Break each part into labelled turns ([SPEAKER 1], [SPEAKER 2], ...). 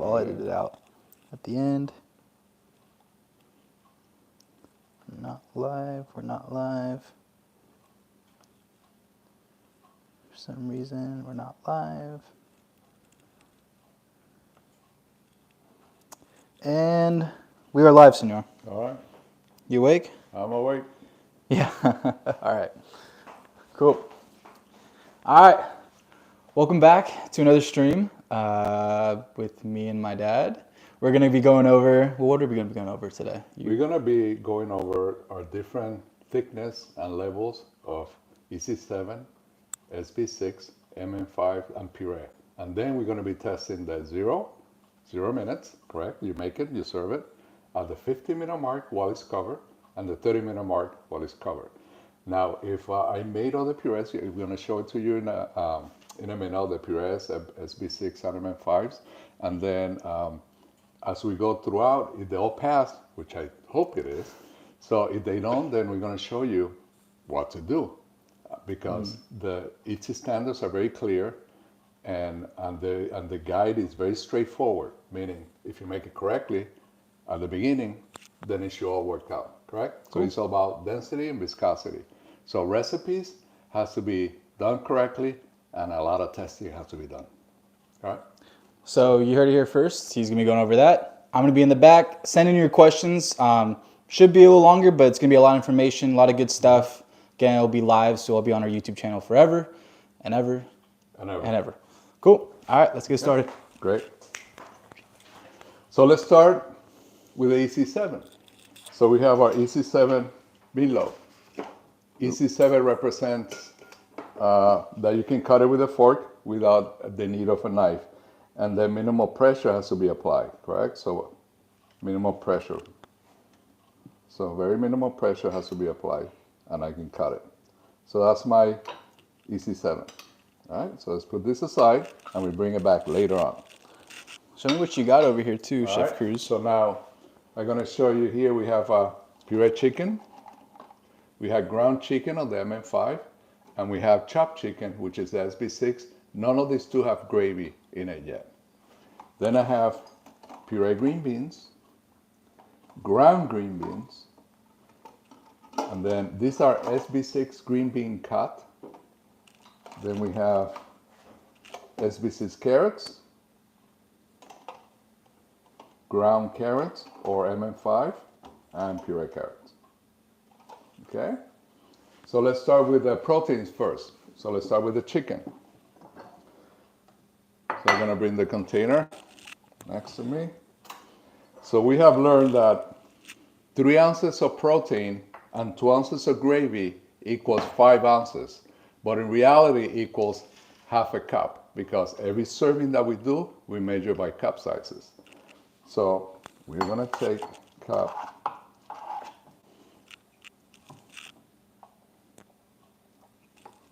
[SPEAKER 1] I'll edit it out at the end. Not live. We're not live. For some reason, we're not live. And we are live, senor.
[SPEAKER 2] All right.
[SPEAKER 1] You awake?
[SPEAKER 2] I'm awake.
[SPEAKER 1] Yeah. All right. Cool. All right. Welcome back to another stream with me and my dad. We're going to be going over, well, what are we going to be going over today?
[SPEAKER 2] We're going to be going over our different thickness and levels of EC7, SB6, MM5, and Puree. And then we're going to be testing the 0 minutes, correct? You make it, you serve it, at the 50-minute mark while it's covered, and the 30-minute mark while it's covered. Now, if I made all the purees, we're going to show it to you in a minute, all the purees, SB6 and MM5s, and then as we go throughout, if they all pass, which I hope it is, so if they don't, then we're going to show you what to do, because the IDDSI standards are very clear, and the guide is very straightforward, meaning if you make it correctly at the beginning, then it should all work out, correct? Cool. So it's all about density and viscosity. So recipes has to be done correctly, and a lot of testing has to be done, all right?
[SPEAKER 1] So you heard it here first. He's going to be going over that. I'm going to be in the back. Send in your questions. Should be a little longer, but it's going to be a lot of information, a lot of good stuff. Again, it'll be live, so it'll be on our YouTube channel forever and ever and ever. Cool. All right, let's get started.
[SPEAKER 2] Great. So let's start with the EC7. So we have our EC7 meatloaf. EC7 represents that you can cut it with a fork without the need of a knife. And then minimal pressure has to be applied, correct? So minimal pressure. So very minimal pressure has to be applied, and I can cut it. So that's my EC7. All right, so let's put this aside, and we bring it back later on.
[SPEAKER 1] Show me what you got over here too,
[SPEAKER 2] All
[SPEAKER 1] Chef
[SPEAKER 2] right,
[SPEAKER 1] Cruz.
[SPEAKER 2] So now I'm going to show you here we have puree chicken. We have ground chicken on the MM5, and we have chopped chicken, which is the SB6. None of these two have gravy in it yet. Then I have puree green beans, ground green beans, and then these are SB6 green bean cut. Then we have SB6 carrots, ground carrots or MM5, and puree carrots. Okay? So let's start with the proteins first. So let's start with the chicken. So I'm going to bring the container next to me. So we have learned that 3 ounces of protein and 2 ounces of gravy equals 5 ounces. But in reality, equals half a cup, because every serving that we do, we measure by cup sizes. So we're going to take a cup.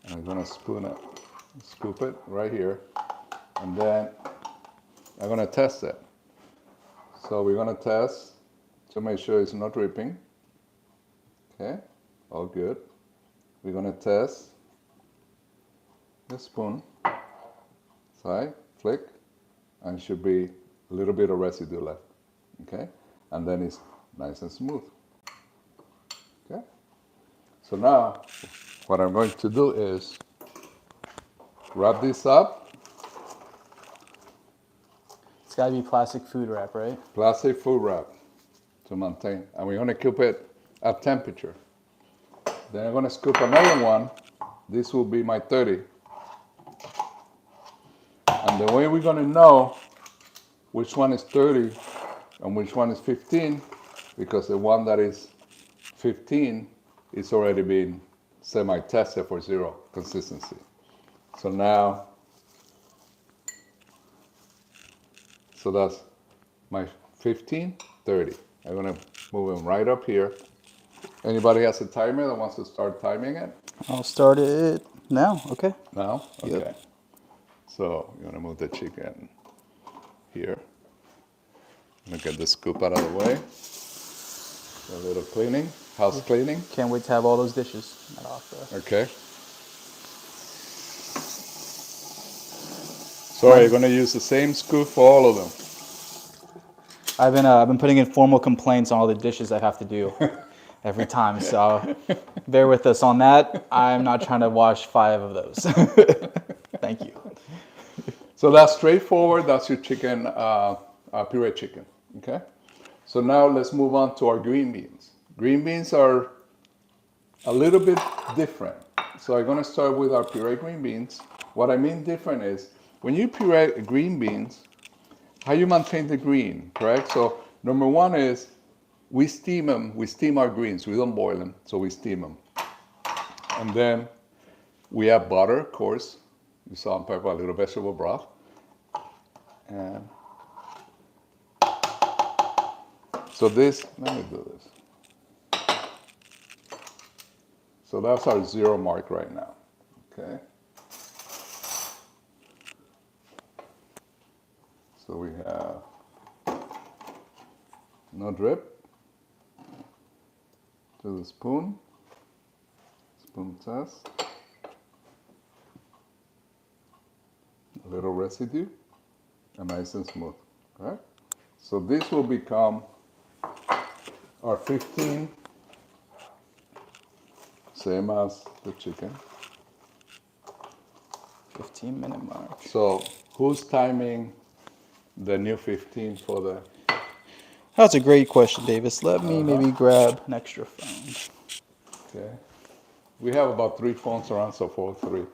[SPEAKER 2] And I'm going to scoop it right here. And then I'm going to test it. So we're going to test to make sure it's not dripping. Okay, all good. We're going to test the spoon. Side, flick, and should be a little bit of residue left. Okay, and then it's nice and smooth. Okay, so now what I'm going to do is wrap this up.
[SPEAKER 1] It's got to be plastic food wrap, right?
[SPEAKER 2] Plastic food wrap to maintain. And we're going to keep it at temperature. Then I'm going to scoop another one. This will be my 30. And the way we're going to know which one is 30 and which one is 15, because the one that is 15 is already been semi-tested for 0 consistency. So now, so that's my 15, 30. I'm going to move them right up here. Anybody has a timer that wants to start timing it?
[SPEAKER 1] I'll start it now, okay?
[SPEAKER 2] Now? Okay.
[SPEAKER 1] Yep.
[SPEAKER 2] So you're going to move the chicken here. I'm going to get the scoop out of the way. A little cleaning, house cleaning.
[SPEAKER 1] Can't wait to have all those dishes off there.
[SPEAKER 2] Okay. So you're going to use the same scoop for all of them.
[SPEAKER 1] I've been putting in formal complaints on all the dishes I have to do every time. So bear with us on that. I'm not trying to wash 5 of those. Thank you.
[SPEAKER 2] So that's straightforward. That's your chicken, puree chicken. Okay. So now let's move on to our green beans. Green beans are a little bit different. So I'm going to start with our puree green beans. What I mean different is when you puree green beans, how you maintain the green, correct? So number one is we steam them. We steam our greens. We don't boil them, so we steam them. And then we add butter, of course. You saw and pepper, a little vegetable broth. And so this, let me do this. So that's our 0 mark right now, okay? So we have no drip to the spoon test, a little residue, and nice and smooth, right? So this will become our 15, same as the chicken.
[SPEAKER 1] 15-minute mark.
[SPEAKER 2] So who's timing the new 15 for the...
[SPEAKER 1] That's a great question, Davis. Let me maybe grab an extra phone.
[SPEAKER 2] Okay. We have about 3 phones around, so 4, 3.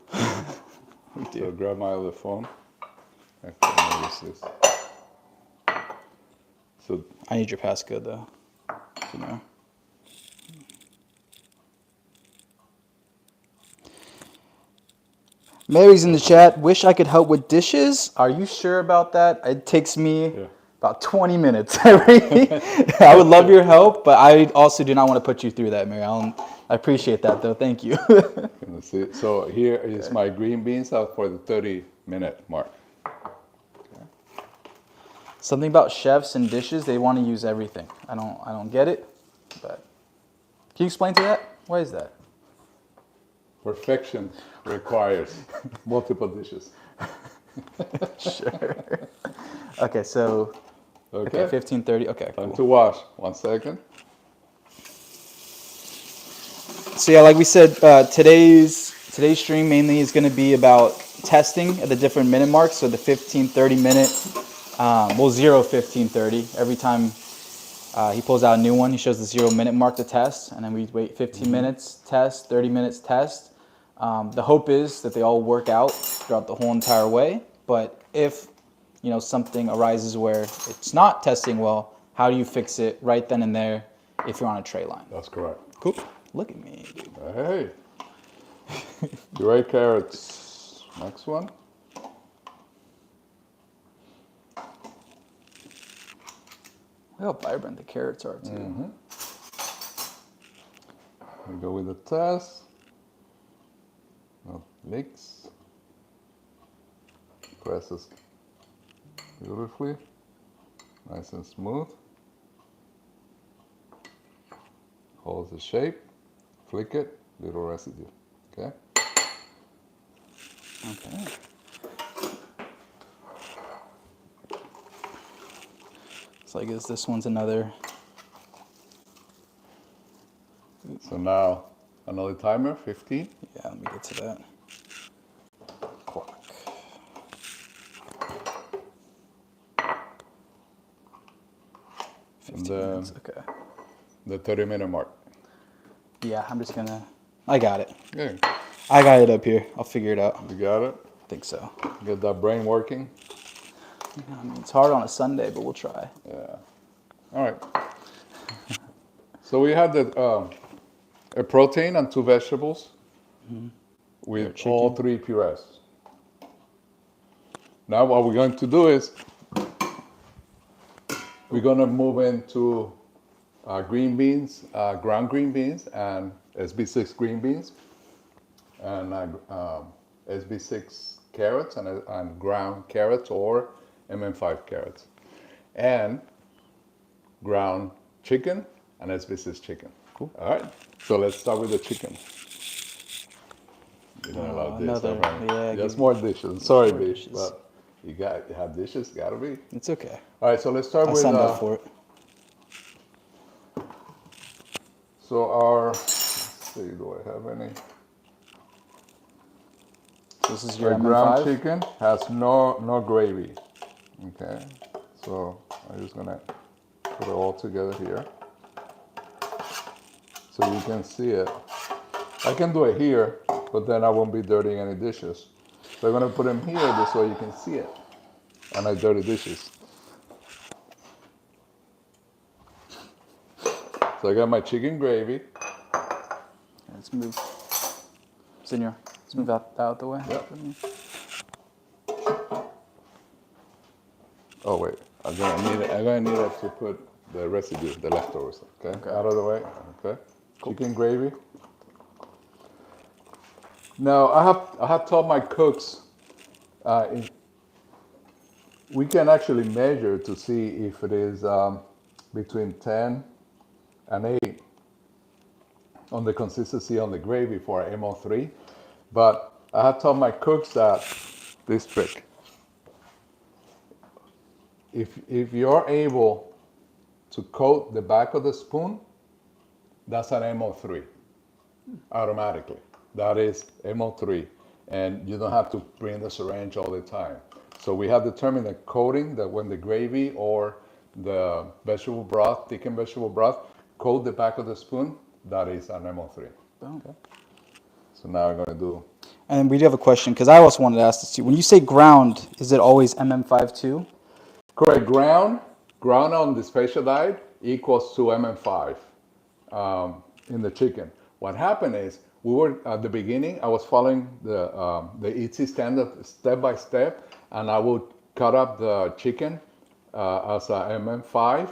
[SPEAKER 1] We do.
[SPEAKER 2] So grab my other phone. Actually, use this. So
[SPEAKER 1] I need your passcode though. You know. Mary's in the chat. Wish I could help with dishes. Are you sure about that? It takes me about 20 minutes. I would love your help, but I also do not want to put you through that, Mary. I appreciate that though. Thank you.
[SPEAKER 2] let's see. So here is my green beans out for the 30-minute mark.
[SPEAKER 1] Something about chefs and dishes, they want to use everything. I don't get it, but can you explain to that? Why is that?
[SPEAKER 2] Perfection requires multiple dishes.
[SPEAKER 1] Sure. Okay, so okay, 15:30. Okay,
[SPEAKER 2] Time
[SPEAKER 1] cool.
[SPEAKER 2] to wash. 1 second.
[SPEAKER 1] So yeah, like we said, today's stream mainly is going to be about testing at the different minute marks. So the 15, 30 minute, 0, 15, 30. Every time he pulls out a new one, he shows the 0 minute mark to test, and then we wait 15 minutes, test, 30 minutes, test. The hope is that they all work out throughout the whole entire way. But if something arises where it's not testing well, how do you fix it right then and there if you're on a tray line?
[SPEAKER 2] That's correct.
[SPEAKER 1] Cool. Look at me, dude.
[SPEAKER 2] Hey. Puree carrots. Next one.
[SPEAKER 1] Look how vibrant the carrots are too.
[SPEAKER 2] We go with the test. No leaks. Presses beautifully. Nice and smooth. Holds the shape. Flick it. Little residue. Okay.
[SPEAKER 1] Okay. So I guess this one's another.
[SPEAKER 2] So now another timer, 15.
[SPEAKER 1] Yeah, let me get to that. Clock.
[SPEAKER 2] And then
[SPEAKER 1] Okay.
[SPEAKER 2] the 30-minute mark.
[SPEAKER 1] Yeah, I'm just gonna. I got it.
[SPEAKER 2] Okay.
[SPEAKER 1] I got it up here. I'll figure it out.
[SPEAKER 2] You got it?
[SPEAKER 1] I think so.
[SPEAKER 2] Get that brain working?
[SPEAKER 1] I mean, it's hard on a Sunday, but we'll try.
[SPEAKER 2] Yeah. All right. So we had a protein and 2 vegetables with all 3 purees. Now what we're going to do is we're going to move into green beans, ground green beans, and SB6 green beans, and SB6 carrots and ground carrots or MM5 carrots, and ground chicken and SB6 chicken.
[SPEAKER 1] Cool.
[SPEAKER 2] All right. So let's start with the chicken. You don't allow this.
[SPEAKER 1] another,
[SPEAKER 2] Right?
[SPEAKER 1] yeah,
[SPEAKER 2] Just more dishes. Sorry,
[SPEAKER 1] more
[SPEAKER 2] B,
[SPEAKER 1] dishes.
[SPEAKER 2] but You have dishes, gotta be.
[SPEAKER 1] It's okay.
[SPEAKER 2] All right, so let's start
[SPEAKER 1] I'll
[SPEAKER 2] with.
[SPEAKER 1] signed up for it.
[SPEAKER 2] So let's see, do I have any?
[SPEAKER 1] This is your
[SPEAKER 2] Our ground
[SPEAKER 1] MM5.
[SPEAKER 2] chicken has no gravy. Okay, so I'm just gonna put it all together here so you can see it. I can do it here, but then I won't be dirtying any dishes. So I'm gonna put them here just so you can see it. And I dirty dishes. So I got my chicken gravy.
[SPEAKER 1] Let's move. Senor, let's move out the way.
[SPEAKER 2] Yep. Oh wait, I'm gonna need it to put the residue, the leftovers. Okay, out of the way. Okay, cool. Chicken gravy. Now I have taught my cooks. We can actually measure to see if it is between 10 and 8 on the consistency on the gravy for MO3. But I have taught my cooks that this trick. If you're able to coat the back of the spoon, that's an MO3 automatically. That is MO3, and you don't have to bring the syringe all the time. So we have determined that coating, that when the gravy or the vegetable broth, thickened vegetable broth, coat the back of the spoon, that is an MO3. Okay. So now I'm going to do.
[SPEAKER 1] And we do have a question, because I also wanted to ask this too. When you say ground, is it always MM5 too?
[SPEAKER 2] Correct. Ground on Dysphagia diet equals to MM5 in the chicken. What happened is, we were at the beginning, I was following the IDDSI standard step by step, and I would cut up the chicken as a MM5,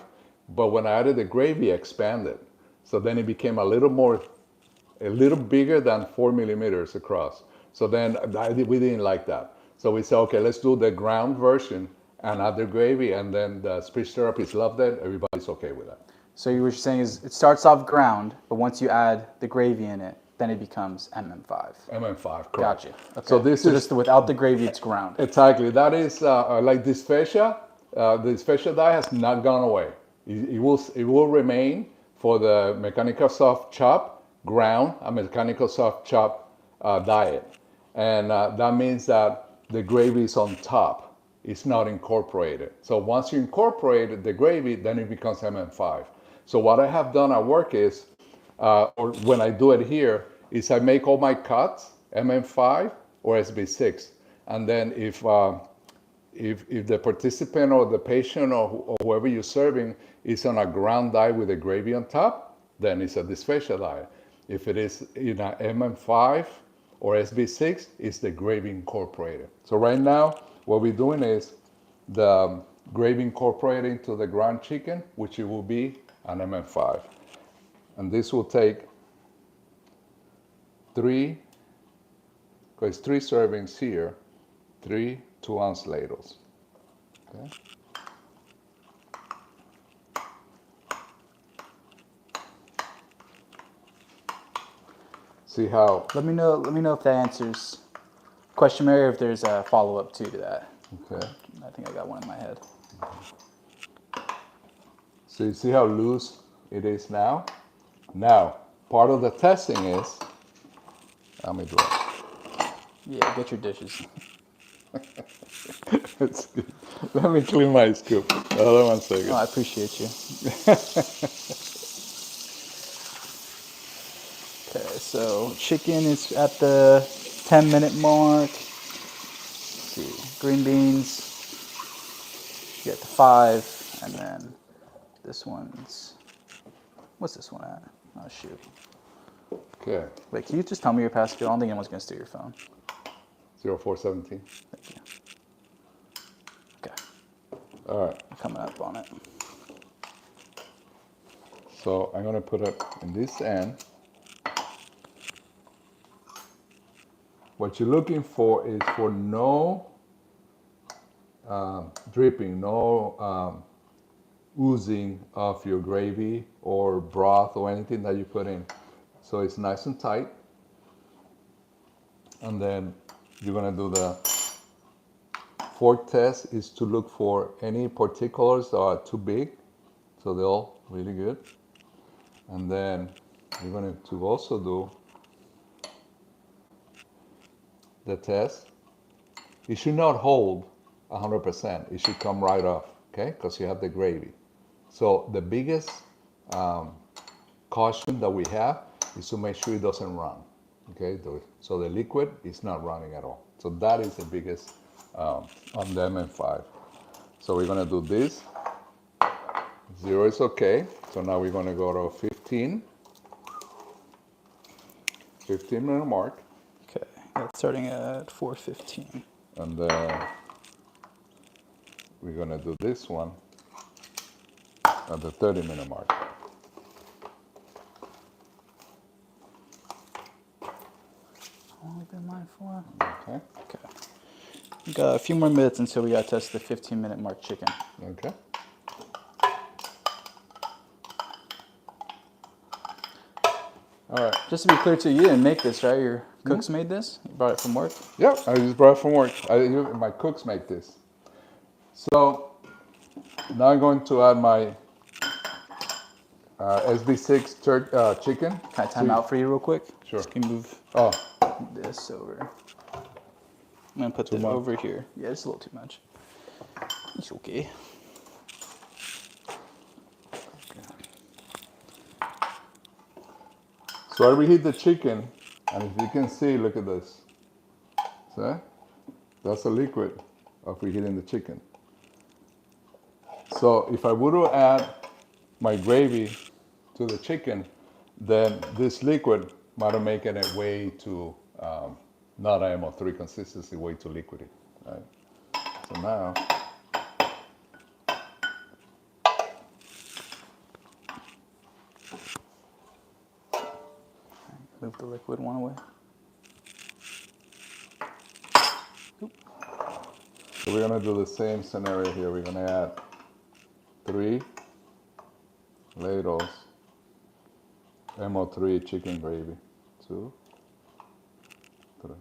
[SPEAKER 2] but when I added the gravy, it expanded. So then it became a little bigger than 4 millimeters across. So then we didn't like that. So we said, okay, let's do the ground version and add the gravy, and then the speech therapists loved it. Everybody's okay with that.
[SPEAKER 1] So you were saying is it starts off ground, but once you add the gravy in it, then it becomes MM5.
[SPEAKER 2] MM5, correct.
[SPEAKER 1] Gotcha. Okay.
[SPEAKER 2] So this is
[SPEAKER 1] just without the gravy, it's ground.
[SPEAKER 2] Exactly. That is like dysphagia. The dysphagia diet has not gone away. It will remain for the mechanical soft chop ground, a mechanical soft chop diet, and that means that the gravy is on top. It's not incorporated. So once you incorporate the gravy, then it becomes MM5. So what I have done at work is, or when I do it here, is I make all my cuts MM5 or SB6, and then if the participant or the patient or whoever you're serving is on a ground diet with a gravy on top, then it's a dysphagia diet. If it is in a MM5 or SB6, it's the gravy incorporated. So right now, what we're doing is the gravy incorporated into the ground chicken, which it will be an MM5. And this will take 3, because 3 servings here, 3 2-ounce ladles. Okay. See how?
[SPEAKER 1] Let me know if that answers question, Mary, or if there's a follow-up to that.
[SPEAKER 2] Okay.
[SPEAKER 1] I think I got one in my head.
[SPEAKER 2] So you see how loose it is now? Now, part of the testing is, let me do it.
[SPEAKER 1] Yeah, get your dishes.
[SPEAKER 2] Let me clean my scoop. Hold on one second.
[SPEAKER 1] Oh, I appreciate you. Okay, so chicken is at the 10-minute mark. Let's see, green beans. You get the 5, and then this one's. What's this one at? Oh shoot.
[SPEAKER 2] Okay.
[SPEAKER 1] Wait, can you just tell me your passcode? I don't think anyone's gonna steal your phone.
[SPEAKER 2] 0417.
[SPEAKER 1] Thank you. Okay.
[SPEAKER 2] All right.
[SPEAKER 1] I'm coming up on it.
[SPEAKER 2] So I'm gonna put it in this end. What you're looking for is for no dripping, no oozing of your gravy or broth or anything that you put in. So it's nice and tight. And then you're gonna do the Fourth test is to look for any particulars that are too big, so they're all really good. And then we're going to also do the test. It should not hold 100%. It should come right off, okay? Because you have the gravy. So the biggest caution that we have is to make sure it doesn't run, okay? So the liquid is not running at all. So that is the biggest on the MM5. So we're gonna do this. 0 is okay. So now we're gonna go to 15 minute mark.
[SPEAKER 1] Okay, that's starting at 4:15.
[SPEAKER 2] And then we're gonna do this one at the 30-minute mark.
[SPEAKER 1] How long have we been live for?
[SPEAKER 2] Okay.
[SPEAKER 1] Okay. We got a few more minutes until we gotta test the 15-minute mark chicken.
[SPEAKER 2] Okay. All right.
[SPEAKER 1] Just to be clear too, you didn't make this, right? Your cooks made this? You brought it from work?
[SPEAKER 2] Yep, I just brought it from work. My cooks make this. So now I'm going to add my SB6 chicken.
[SPEAKER 1] Can I time out for you real quick?
[SPEAKER 2] Sure.
[SPEAKER 1] Just can move
[SPEAKER 2] Oh,
[SPEAKER 1] this over. I'm gonna put
[SPEAKER 2] Too
[SPEAKER 1] this
[SPEAKER 2] much?
[SPEAKER 1] over here. Yeah, it's a little too much. It's okay.
[SPEAKER 2] so I reheat the chicken, and if you can see, look at this. See? That's a liquid of reheating the chicken. So if I were to add my gravy to the chicken, then this liquid might have made it way too, not IMO3 consistency, way too liquidy. Right? So now,
[SPEAKER 1] Move the liquid one away.
[SPEAKER 2] so we're gonna do the same scenario here. We're gonna add 3 ladles MO3 chicken gravy. 2, 3.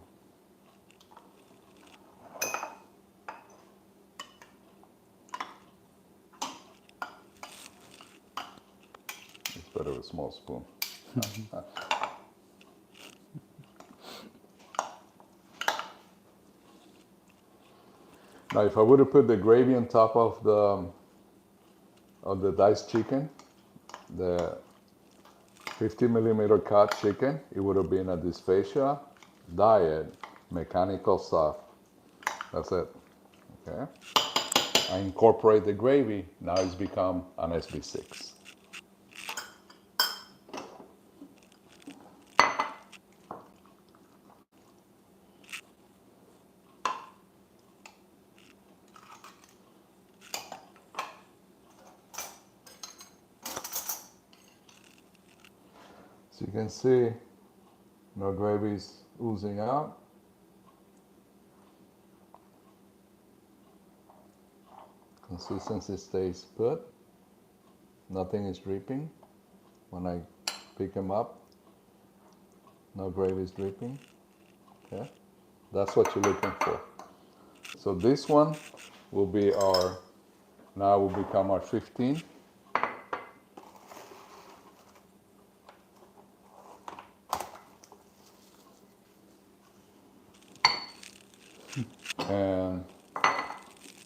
[SPEAKER 2] It's better with a small spoon. Now, if I would have put the gravy on top of the diced chicken, the 50-millimeter cut chicken, it would have been a Dysphagia diet mechanical soft. That's it. Okay. I incorporate the gravy. Now it's become an SB6. So you can see no gravy is oozing out. Consistency stays put. Nothing is dripping. When I pick them up, no gravy is dripping. Okay, that's what you're looking for. So this one will be now will become our 15. And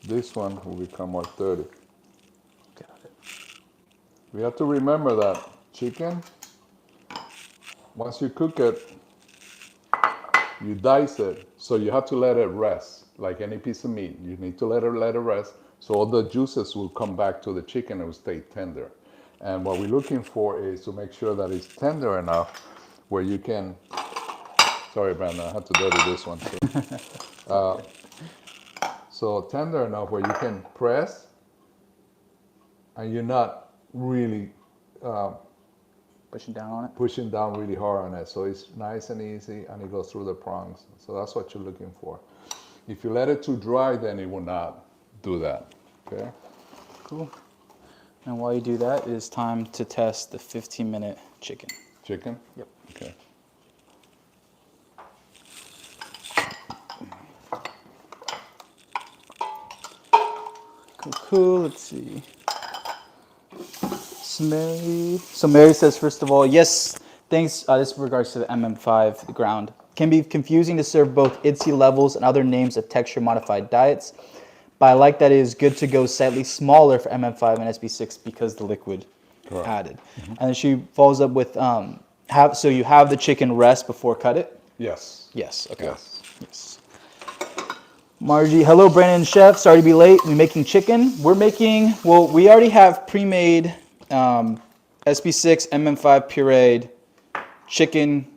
[SPEAKER 2] this one will become our 30.
[SPEAKER 1] Got it.
[SPEAKER 2] We have to remember that chicken, once you cook it, you dice it, so you have to let it rest. Like any piece of meat, you need to let it rest, so all the juices will come back to the chicken and will stay tender. And what we're looking for is to make sure that it's tender enough where you can, sorry Brandon, I had to dirty this one too. So tender enough where you can press and you're not really
[SPEAKER 1] Pushing down on it.
[SPEAKER 2] pushing down really hard on it. So it's nice and easy and it goes through the prongs. So that's what you're looking for. If you let it too dry, then it will not do that. Okay?
[SPEAKER 1] Cool. And while you do that, it is time to test the 15-minute chicken.
[SPEAKER 2] Chicken?
[SPEAKER 1] Yep.
[SPEAKER 2] Okay.
[SPEAKER 1] cool. Let's see. So Mary says, first of all, yes, thanks. This is regards to the MM5, the ground. Can be confusing to serve both IDDSI levels and other names of texture-modified diets, but I like that it is good to go slightly smaller for MM5 and SB6 because the liquid
[SPEAKER 2] Correct.
[SPEAKER 1] added. And then she follows up with, so you have the chicken rest before cut it?
[SPEAKER 2] Yes.
[SPEAKER 1] Yes, okay.
[SPEAKER 2] Yes.
[SPEAKER 1] Margie, hello, Brandon Chef. Sorry to be late. We're making chicken. We're making, well, we already have pre-made SB6, MM5 pureed chicken,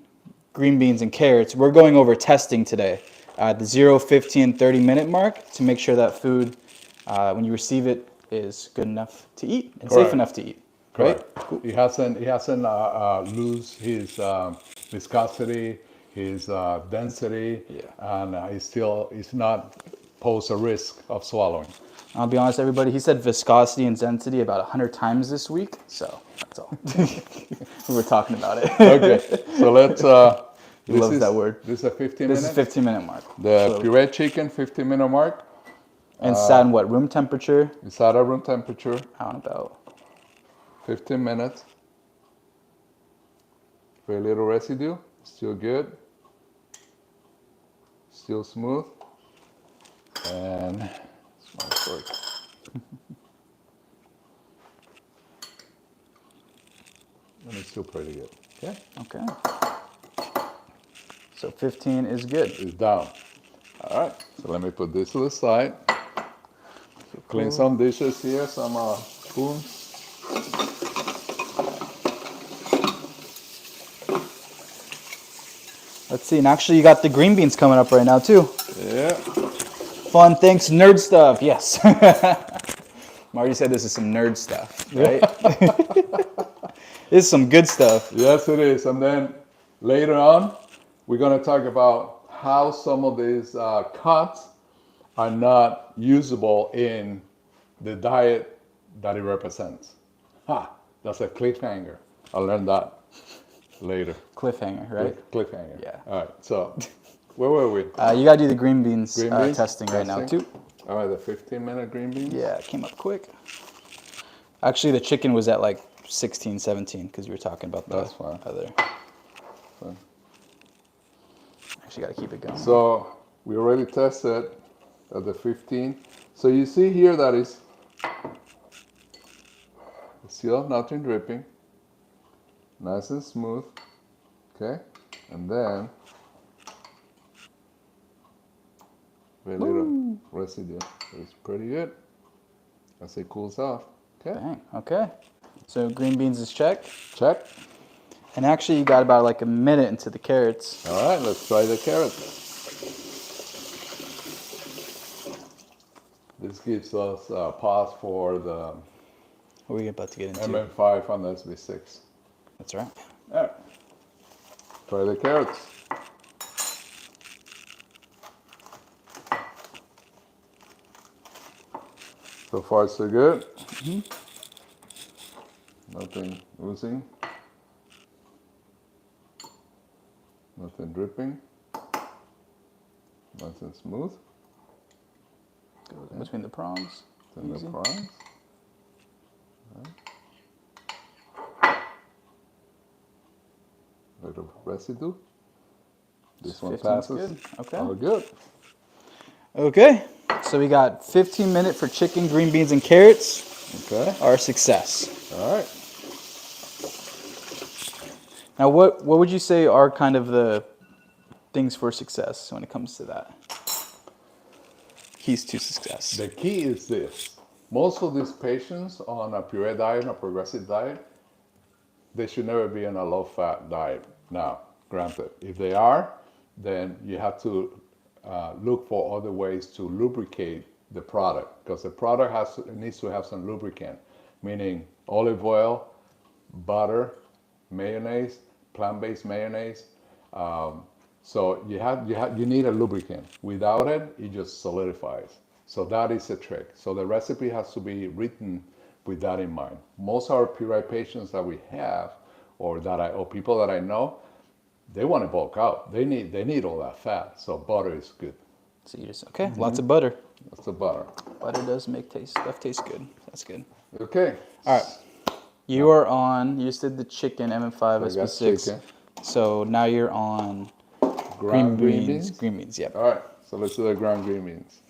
[SPEAKER 1] green beans, and carrots. We're going over testing today at the 0, 15, 30-minute mark to make sure that food, when you receive it, is good enough to eat and
[SPEAKER 2] Correct.
[SPEAKER 1] safe enough to eat.
[SPEAKER 2] Correct.
[SPEAKER 1] Right? Cool.
[SPEAKER 2] He hasn't lose his viscosity, his density, and he's not pose a risk of swallowing.
[SPEAKER 1] I'll be honest, everybody, he said viscosity and density about 100 times this week, so that's all. We were talking about it.
[SPEAKER 2] Okay, so let's.
[SPEAKER 1] He loves that word.
[SPEAKER 2] This is a 15
[SPEAKER 1] This
[SPEAKER 2] minute.
[SPEAKER 1] is 15-minute mark.
[SPEAKER 2] The puree chicken, 15-minute mark.
[SPEAKER 1] And sat in what, room temperature?
[SPEAKER 2] It's at a room temperature,
[SPEAKER 1] Around about.
[SPEAKER 2] 15 minutes. Very little residue, still good. Still smooth. And it's my fork. And it's still pretty good. Okay.
[SPEAKER 1] Okay. So 15 is good.
[SPEAKER 2] It's down. All right. So let me put this to the side. Clean some dishes here, some spoons.
[SPEAKER 1] Let's see. And actually, you got the green beans coming up right now, too.
[SPEAKER 2] Yeah.
[SPEAKER 1] Fun, thanks, nerd stuff. Yes. Marty said this is some nerd stuff, right? This is some good stuff.
[SPEAKER 2] Yes, it is. And then later on, we're going to talk about how some of these cuts are not usable in the diet that it represents. That's a cliffhanger. I'll learn that later.
[SPEAKER 1] Cliffhanger, right?
[SPEAKER 2] Cliffhanger.
[SPEAKER 1] Yeah.
[SPEAKER 2] All right. So where were we?
[SPEAKER 1] You got to do the green beans,
[SPEAKER 2] Green beans
[SPEAKER 1] testing right now, too.
[SPEAKER 2] All right, the 15-minute green beans.
[SPEAKER 1] Yeah, it came up quick. Actually, the chicken was at like 16, 17 because you were talking about the
[SPEAKER 2] That's fine.
[SPEAKER 1] other.
[SPEAKER 2] Fine.
[SPEAKER 1] Actually, got to keep it going.
[SPEAKER 2] So we already tested at the 15. So you see here that is still nothing dripping, nice and smooth. Okay, and then very little residue. It's pretty good as it cools off. Okay.
[SPEAKER 1] Dang, okay. So green beans is checked.
[SPEAKER 2] Check.
[SPEAKER 1] And actually, you got about like a minute into the carrots.
[SPEAKER 2] All right, let's try the carrots. This gives us a pause for the
[SPEAKER 1] What are we about to get into?
[SPEAKER 2] MM5 and the SB6.
[SPEAKER 1] That's right.
[SPEAKER 2] All right. Try the carrots. So far, so good. Nothing oozing. Nothing dripping. Nice and smooth.
[SPEAKER 1] Goes in between the prongs.
[SPEAKER 2] Then the
[SPEAKER 1] Easy.
[SPEAKER 2] prawns. Little residue. This one
[SPEAKER 1] 15's
[SPEAKER 2] passes.
[SPEAKER 1] good. Okay.
[SPEAKER 2] All good.
[SPEAKER 1] Okay. So we got 15-minute for chicken, green beans, and carrots.
[SPEAKER 2] Okay.
[SPEAKER 1] Our success.
[SPEAKER 2] All right.
[SPEAKER 1] Now, what would you say are kind of the things for success when it comes to that? Keys to success.
[SPEAKER 2] The key is this. Most of these patients on a puree diet, a progressive diet, they should never be on a low-fat diet. Now, granted, if they are, then you have to look for other ways to lubricate the product, because the product needs to have some lubricant, meaning olive oil, butter, mayonnaise, plant-based mayonnaise. So you need a lubricant. Without it, it just solidifies. So that is a trick. So the recipe has to be written with that in mind. Most of our puree patients that we have, or people that I know, they want to bulk out. They need all that fat. So butter is good.
[SPEAKER 1] So you just, okay, lots of butter.
[SPEAKER 2] That's the butter.
[SPEAKER 1] Butter does make stuff taste good. That's good.
[SPEAKER 2] Okay.
[SPEAKER 1] All right. You are on, you just did the chicken, MM5,
[SPEAKER 2] I got
[SPEAKER 1] SB6.
[SPEAKER 2] chicken.
[SPEAKER 1] So now you're on
[SPEAKER 2] Ground green beans.
[SPEAKER 1] Green beans, yep.
[SPEAKER 2] All right. So let's do the ground green beans.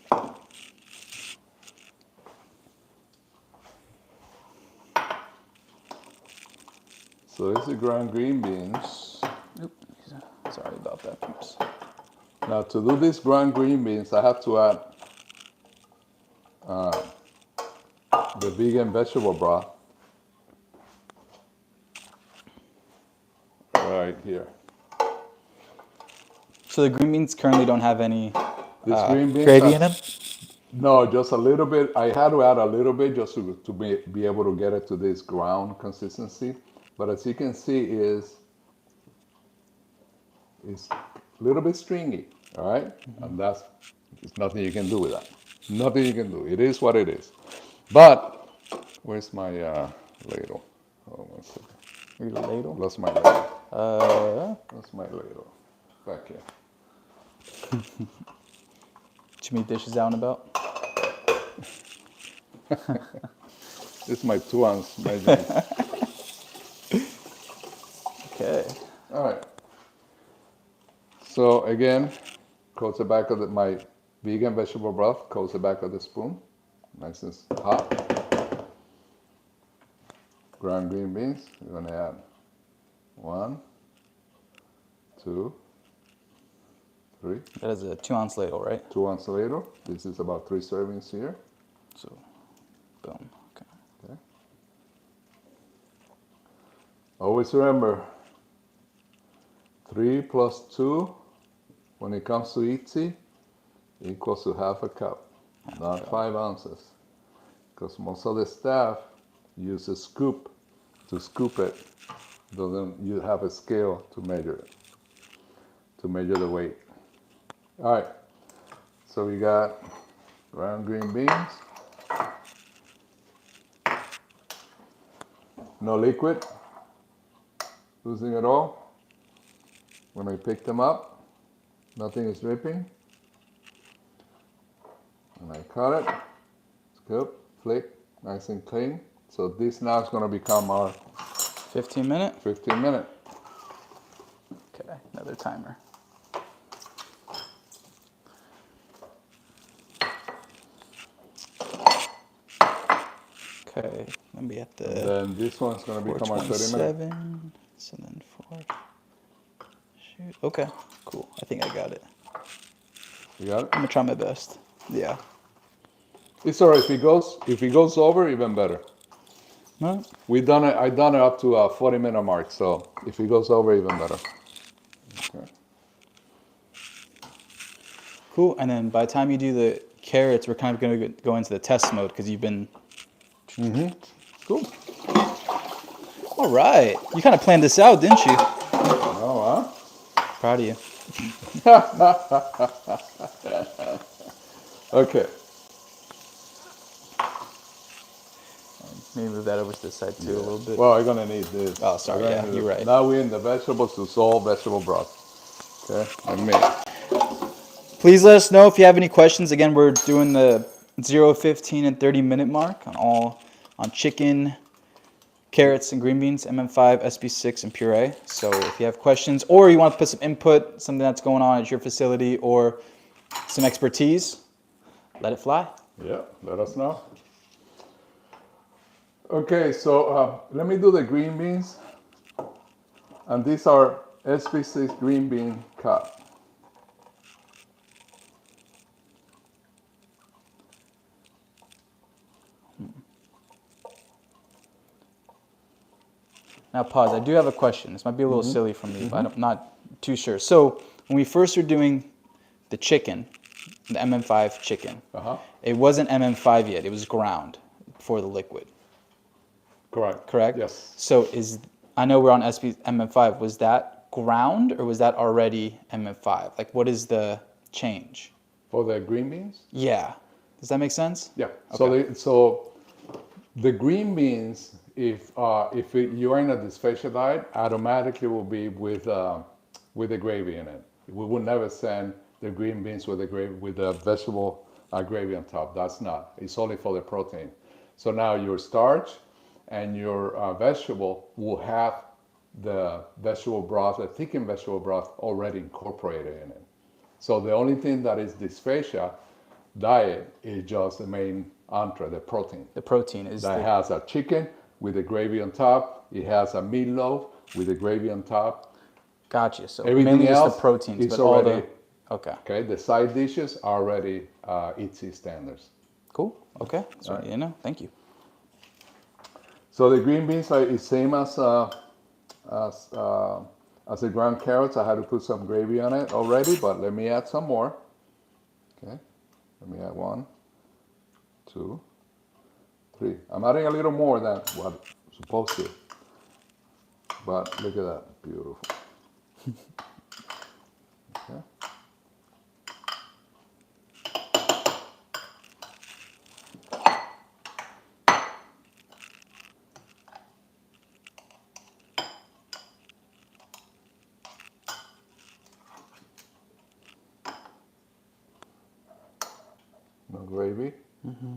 [SPEAKER 2] So this is ground green beans.
[SPEAKER 1] Oop, sorry about that, peeps.
[SPEAKER 2] Now to do these ground green beans, I have to add the vegan vegetable broth right here.
[SPEAKER 1] So the green beans currently don't have any
[SPEAKER 2] This green beans
[SPEAKER 1] gravy in them?
[SPEAKER 2] No, just a little bit. I had to add a little bit just to be able to get it to this ground consistency. But as you can see, it's a little bit stringy, all right? And there's nothing you can do with that. Nothing you can do. It is what it is. But where's my ladle? Oh, 1 second.
[SPEAKER 1] Your ladle?
[SPEAKER 2] Lost my ladle.
[SPEAKER 1] Uh,
[SPEAKER 2] Lost my ladle. Back here.
[SPEAKER 1] Too many dishes out and about?
[SPEAKER 2] This is my 2-ounce measurement.
[SPEAKER 1] Okay.
[SPEAKER 2] All right. So again, coat the back of my vegan vegetable broth, coat the back of the spoon, nice and hot. Ground green beans, we're gonna add 1, 2, 3.
[SPEAKER 1] That is a 2-ounce ladle, right?
[SPEAKER 2] 2-ounce ladle. This is about 3 servings here.
[SPEAKER 1] So, boom. Okay.
[SPEAKER 2] Okay. Always remember, 3 plus 2, when it comes to IDDSI, equals to half a cup, not 5 ounces. Because most of the staff use a scoop to scoop it. You have a scale to measure it, to measure the weight. All right, so we got ground green beans. No liquid, losing it all. When I pick them up, nothing is dripping. And I cut it, scoop, flick, nice and clean. So this now is gonna become our
[SPEAKER 1] 15 minute?
[SPEAKER 2] 15 minute.
[SPEAKER 1] Okay, another timer. Okay, let me at the
[SPEAKER 2] Then this one's gonna become our 30 minute.
[SPEAKER 1] 427. So then 4. Shoot. Okay, cool. I think I got it.
[SPEAKER 2] You got it?
[SPEAKER 1] I'm gonna try my best. Yeah.
[SPEAKER 2] It's alright if it goes over, even better.
[SPEAKER 1] No?
[SPEAKER 2] I've done it up to a 40-minute mark, so if it goes over, even better. Okay.
[SPEAKER 1] Cool. And then by the time you do the carrots, we're kind of gonna go into the test mode because you've been.
[SPEAKER 2] Cool.
[SPEAKER 1] All right. You kind of planned this out, didn't you?
[SPEAKER 2] Oh,
[SPEAKER 1] Proud of you.
[SPEAKER 2] okay.
[SPEAKER 1] Maybe move that over to this side too a little bit.
[SPEAKER 2] Well, I'm gonna need this.
[SPEAKER 1] Oh, sorry.
[SPEAKER 2] We're gonna
[SPEAKER 1] Yeah,
[SPEAKER 2] need
[SPEAKER 1] you're
[SPEAKER 2] it.
[SPEAKER 1] right.
[SPEAKER 2] Now we're in the vegetables to solve vegetable broth. Okay, and me.
[SPEAKER 1] Please let us know if you have any questions. Again, we're doing the 0, 15, and 30-minute mark on chicken, carrots, and green beans, MM5, SB6, and puree. So if you have questions or you want to put some input, something that's going on at your facility, or some expertise, let it fly.
[SPEAKER 2] Yeah, let us know. Okay, so let me do the green beans. And these are SB6 green bean cut.
[SPEAKER 1] Now pause. I do have a question. This might be a little silly for me, but I'm not too sure. So when we first were doing the chicken, the MM5 chicken, it wasn't MM5 yet. It was ground for the liquid.
[SPEAKER 2] Correct.
[SPEAKER 1] Correct?
[SPEAKER 2] Yes.
[SPEAKER 1] So I know we're on MM5. Was that ground or was that already MM5? Like, what is the change?
[SPEAKER 2] For the green beans?
[SPEAKER 1] Yeah. Does that make sense?
[SPEAKER 2] Yeah.
[SPEAKER 1] Okay.
[SPEAKER 2] So the green beans, if you are in a dysphagia diet, automatically will be with the gravy in it. We would never send the green beans with the vegetable gravy on top. That's not. It's only for the protein. So now your starch and your vegetable will have the vegetable broth, the thickened vegetable broth, already incorporated in it. So the only thing that is dysphagia diet is just the main entree, the protein.
[SPEAKER 1] The protein is
[SPEAKER 2] That has a chicken with the gravy on top. It has a meatloaf with the gravy on top.
[SPEAKER 1] Gotcha. So
[SPEAKER 2] Everything
[SPEAKER 1] mainly just
[SPEAKER 2] else
[SPEAKER 1] the proteins,
[SPEAKER 2] is
[SPEAKER 1] but all
[SPEAKER 2] already
[SPEAKER 1] the okay.
[SPEAKER 2] okay. The side dishes are already IDDSI standards.
[SPEAKER 1] Cool. Okay. So you know, thank you.
[SPEAKER 2] So the green beans are the same as the ground carrots. I had to put some gravy on it already, but let me add some more. Okay, let me add 1, 2, 3. I'm adding a little more than what I'm supposed to. But look at that, beautiful. Okay. No gravy.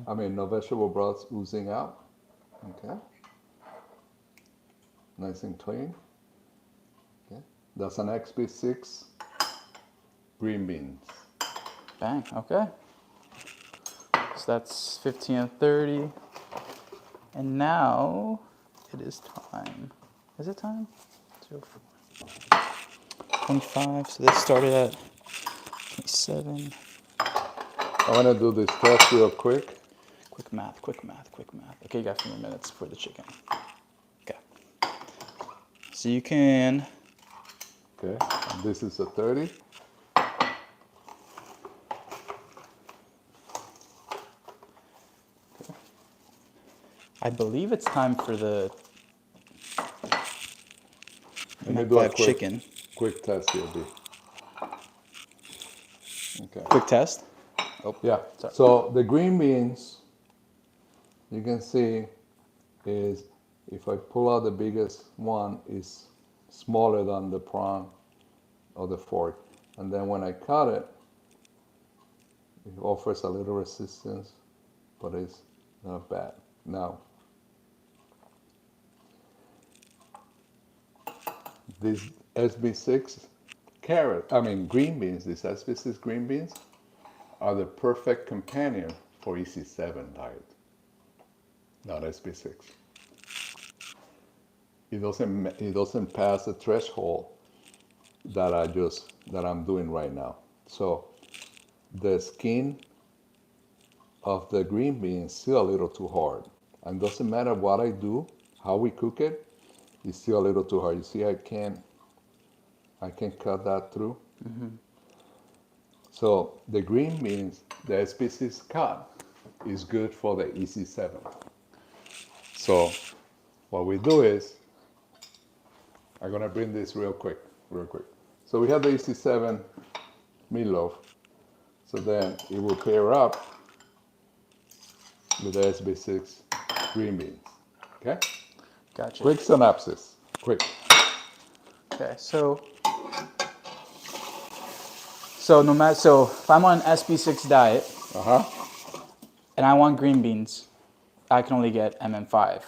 [SPEAKER 2] I mean, no vegetable broth oozing out. Okay. Nice and clean. Okay. That's an XB6 green beans.
[SPEAKER 1] Bang. Okay. So that's 15 and 30. And now it is time. Is it time? 04. 25. So this started at 27.
[SPEAKER 2] I want to do this test real quick.
[SPEAKER 1] Quick math, quick math, quick math. Okay, you got a few more minutes for the chicken. Okay. So you can.
[SPEAKER 2] Okay. And this is a 30.
[SPEAKER 1] I believe it's time for the
[SPEAKER 2] Let me do a
[SPEAKER 1] chicken.
[SPEAKER 2] quick test here, B. Okay.
[SPEAKER 1] Quick test. Oh,
[SPEAKER 2] Yeah.
[SPEAKER 1] sorry.
[SPEAKER 2] So the green beans, you can see, is if I pull out the biggest one, is smaller than the prong or the fork, and then when I cut it, it offers a little resistance, but it's not bad. Now, these SB6 green beans, these SB6 green beans are the perfect companion for EC7 diet, not SB6. It doesn't pass the threshold that I'm doing right now. So the skin of the green bean is still a little too hard. And doesn't matter what I do, how we cook it, it's still a little too hard. You see, I can cut that through. Mm-hmm. So the green beans, the SB6 cut, is good for the EC7. So what we do is, I'm gonna bring this real quick. So we have the EC7 meatloaf. So then it will pair up with the SB6 green beans. Okay?
[SPEAKER 1] Gotcha.
[SPEAKER 2] Quick synopsis. Quick.
[SPEAKER 1] Okay, so if I'm on an SB6 diet and I want green beans, I can only get MM5.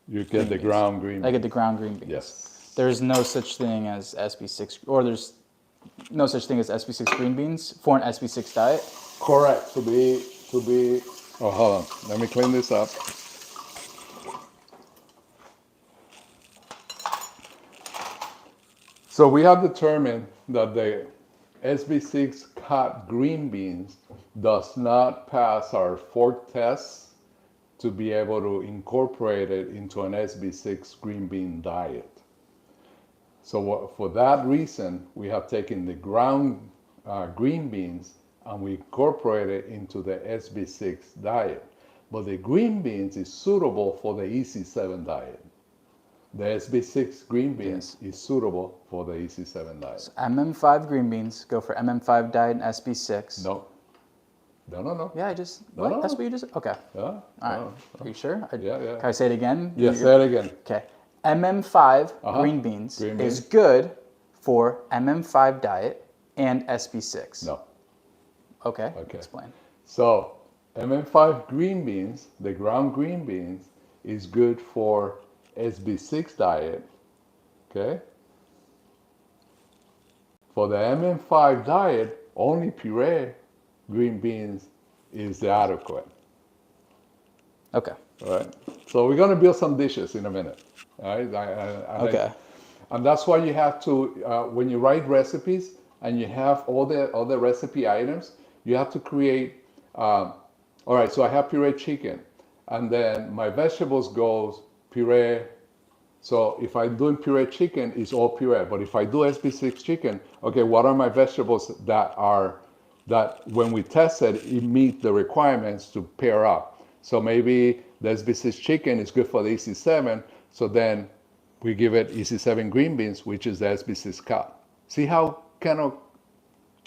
[SPEAKER 2] You get the ground green beans.
[SPEAKER 1] I get the ground green beans.
[SPEAKER 2] Yes.
[SPEAKER 1] There's no such thing as SB6, or there's no such thing as SB6 green beans for an SB6 diet.
[SPEAKER 2] Correct. To be. Oh, hold on. Let me clean this up. So we have determined that the SB6 cut green beans does not pass our fork tests to be able to incorporate it into an SB6 green bean diet. So for that reason, we have taken the ground green beans and we incorporate it into the SB6 diet. But the green beans is suitable for the EC7 diet. The SB6 green beans is suitable for the EC7 diet.
[SPEAKER 1] So MM5 green beans go for MM5 diet and SB6.
[SPEAKER 2] No.
[SPEAKER 1] Yeah, That's what you just. Okay.
[SPEAKER 2] Yeah.
[SPEAKER 1] All right. Are you sure?
[SPEAKER 2] Yeah.
[SPEAKER 1] Can I say it again?
[SPEAKER 2] Yeah, say it again.
[SPEAKER 1] Okay. MM5 green beans is good for MM5 diet and SB6.
[SPEAKER 2] No.
[SPEAKER 1] Okay.
[SPEAKER 2] Okay.
[SPEAKER 1] Explain.
[SPEAKER 2] So MM5 green beans, the ground green beans, is good for SB6 diet. Okay. For the MM5 diet, only puree green beans is the adequate.
[SPEAKER 1] Okay.
[SPEAKER 2] All right. So we're gonna build some dishes in a minute. All right.
[SPEAKER 1] Okay.
[SPEAKER 2] And that's why you have to, when you write recipes and you have all the recipe items, you have to create. All right. So I have pureed chicken, and then my vegetables goes puree. So if I'm doing pureed chicken, it's all puree. But if I do SB6 chicken, okay, what are my vegetables that when we tested, it meet the requirements to pair up. So maybe the SB6 chicken is good for the EC7. So then we give it EC7 green beans, which is the SB6 cut. See how kind of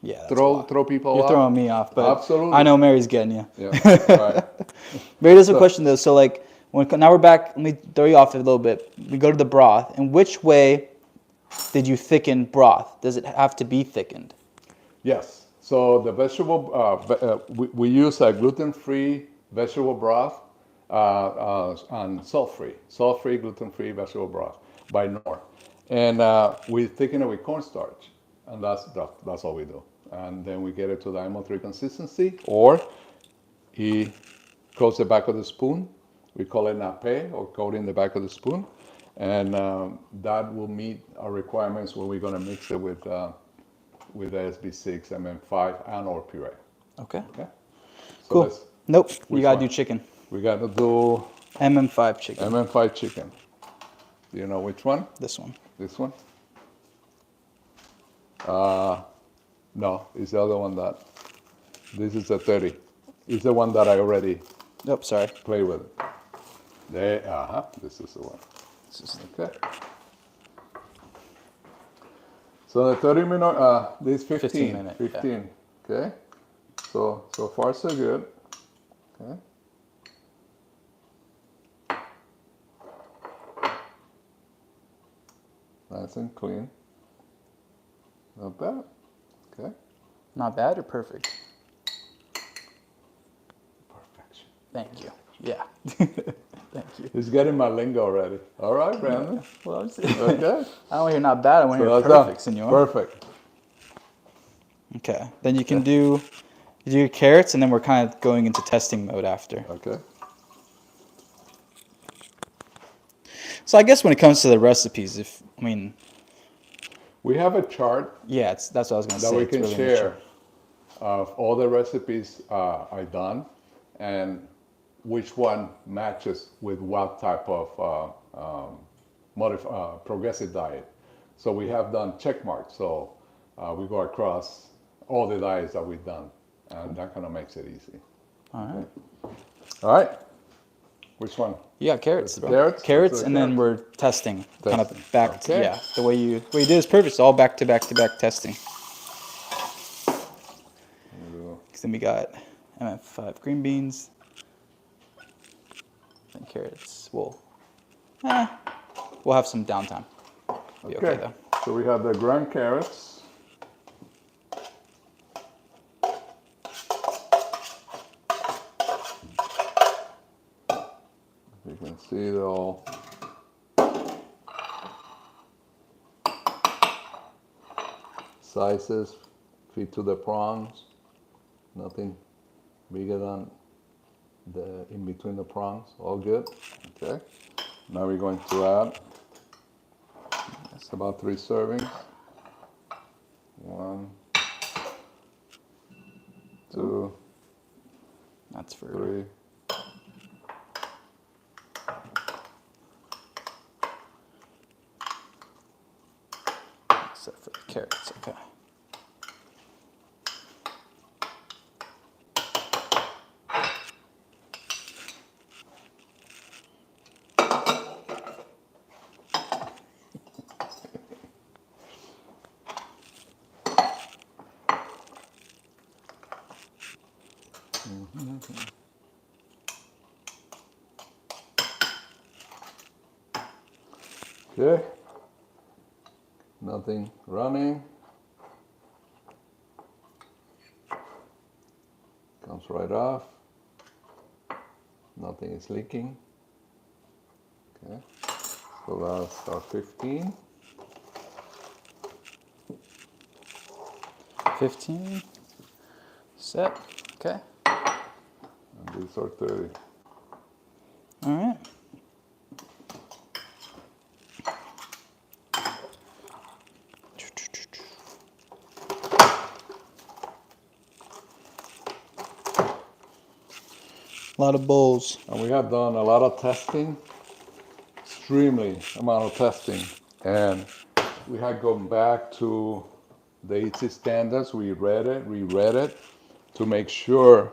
[SPEAKER 1] Yeah. That's a lot.
[SPEAKER 2] throw people
[SPEAKER 1] You're
[SPEAKER 2] off?
[SPEAKER 1] throwing me off, but
[SPEAKER 2] Absolutely.
[SPEAKER 1] I know Mary's getting you.
[SPEAKER 2] Yeah. All right.
[SPEAKER 1] Mary, there's a question though. So like, now we're back. Let me throw you off a little bit. We go to the broth. In which way did you thicken broth? Does it have to be thickened?
[SPEAKER 2] Yes. So the vegetable, we use a gluten-free vegetable broth and salt-free, gluten-free vegetable broth by Knorr. And we thicken it with cornstarch, and that's all we do. And then we get it to the IMO3 consistency, or he coats the back of the spoon. We call it nappe, or coating the back of the spoon. And that will meet our requirements when we're going to mix it with the SB6, MM5, and or puree.
[SPEAKER 1] Okay.
[SPEAKER 2] Okay. So
[SPEAKER 1] Cool. Nope. You
[SPEAKER 2] which
[SPEAKER 1] gotta
[SPEAKER 2] one?
[SPEAKER 1] do chicken.
[SPEAKER 2] We got to do
[SPEAKER 1] MM5 chicken.
[SPEAKER 2] MM5 chicken. Do you know which one?
[SPEAKER 1] This one.
[SPEAKER 2] This one? No, it's the other one that. This is the 30. It's the one that I already
[SPEAKER 1] Nope. Sorry.
[SPEAKER 2] played with. This is the one.
[SPEAKER 1] This is
[SPEAKER 2] Okay. So the 30-minute, this 15.
[SPEAKER 1] 15 minute,
[SPEAKER 2] 15. Yeah. Okay. So far so good. Okay. Nice and clean. Not bad. Okay.
[SPEAKER 1] not bad or perfect?
[SPEAKER 2] Perfection.
[SPEAKER 1] Thank you. Yeah. Thank you.
[SPEAKER 2] He's getting my lingo already. All right, Brandon.
[SPEAKER 1] Well, I'm
[SPEAKER 2] Okay.
[SPEAKER 1] I don't want to hear not bad. I want to hear
[SPEAKER 2] that's done.
[SPEAKER 1] perfect, senor.
[SPEAKER 2] Perfect.
[SPEAKER 1] Okay. Then you can do your carrots, and then we're kind of going into testing mode after.
[SPEAKER 2] Okay.
[SPEAKER 1] So I guess when it comes to the recipes,
[SPEAKER 2] We have a chart
[SPEAKER 1] yeah, that's what I was going to
[SPEAKER 2] that
[SPEAKER 1] say.
[SPEAKER 2] we
[SPEAKER 1] It's
[SPEAKER 2] can
[SPEAKER 1] really
[SPEAKER 2] share of all the recipes I've done and which one matches with what type of progressive diet. So we have done check marks. So we go across all the diets that we've done, and that kind of makes it easy.
[SPEAKER 1] All right.
[SPEAKER 2] All right. Which one?
[SPEAKER 1] You got carrots, bro.
[SPEAKER 2] Carrots?
[SPEAKER 1] Carrots,
[SPEAKER 2] Let's do
[SPEAKER 1] and then
[SPEAKER 2] carrots.
[SPEAKER 1] we're testing. Kind of
[SPEAKER 2] Testing.
[SPEAKER 1] back
[SPEAKER 2] Okay.
[SPEAKER 1] yeah. The way you did is perfect. It's all back to back to back testing. Because then we got MF5 green beans and carrots. We'll have some downtime. Be okay though.
[SPEAKER 2] So we have the ground carrots. You can see it all. Sizes fit to the prongs. Nothing bigger than the in between the prongs. All good. Okay. Now we're going to add. It's about 3 servings. 1, 2,
[SPEAKER 1] That's for
[SPEAKER 2] 3.
[SPEAKER 1] except for the carrots. Okay.
[SPEAKER 2] Okay. Nothing running. comes right off. Nothing is leaking. Okay, so that's our 15.
[SPEAKER 1] 15. Set. Okay.
[SPEAKER 2] And these are 30.
[SPEAKER 1] All right. A lot of bowls.
[SPEAKER 2] And we have done a lot of testing, extremely amount of testing. And we had gone back to the IDDSI standards. We read it, reread it to make sure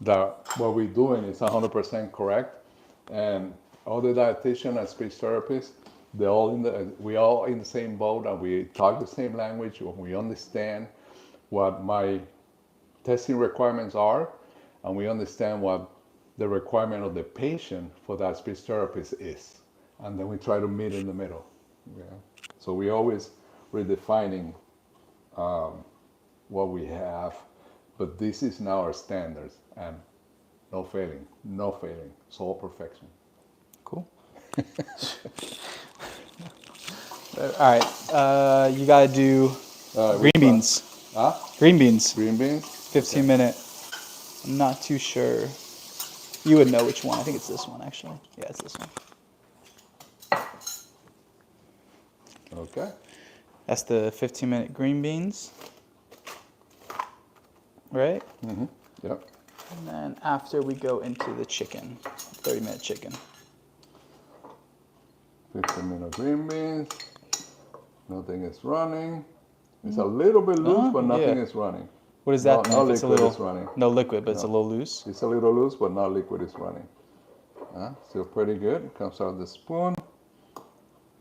[SPEAKER 2] that what we're doing is 100% correct. And all the dietitian and speech therapists, we all in the same boat, and we talk the same language. We understand what my testing requirements are, and we understand what the requirement of the patient for that speech therapist is. And then we try to meet in the middle. Yeah. So we always redefining what we have, but this is now our standards, and no failing, no failing. It's all perfection.
[SPEAKER 1] Cool. All right. You gotta do green beans.
[SPEAKER 2] Huh?
[SPEAKER 1] Green beans.
[SPEAKER 2] Green beans?
[SPEAKER 1] 15-minute. I'm not too sure. You would know which one. I think it's this one, actually. Yeah, it's this one.
[SPEAKER 2] Okay.
[SPEAKER 1] That's the 15-minute green beans. Right?
[SPEAKER 2] Mm-hmm. Yep.
[SPEAKER 1] And then after we go into the chicken, 30-minute chicken.
[SPEAKER 2] 15-minute green beans. Nothing is running. It's a little bit loose, but nothing is running.
[SPEAKER 1] What does that mean?
[SPEAKER 2] No
[SPEAKER 1] If it's a
[SPEAKER 2] liquid
[SPEAKER 1] little,
[SPEAKER 2] is running.
[SPEAKER 1] no liquid, but it's a little loose.
[SPEAKER 2] It's a little loose, but not liquid is running. Still pretty good. Comes out the spoon.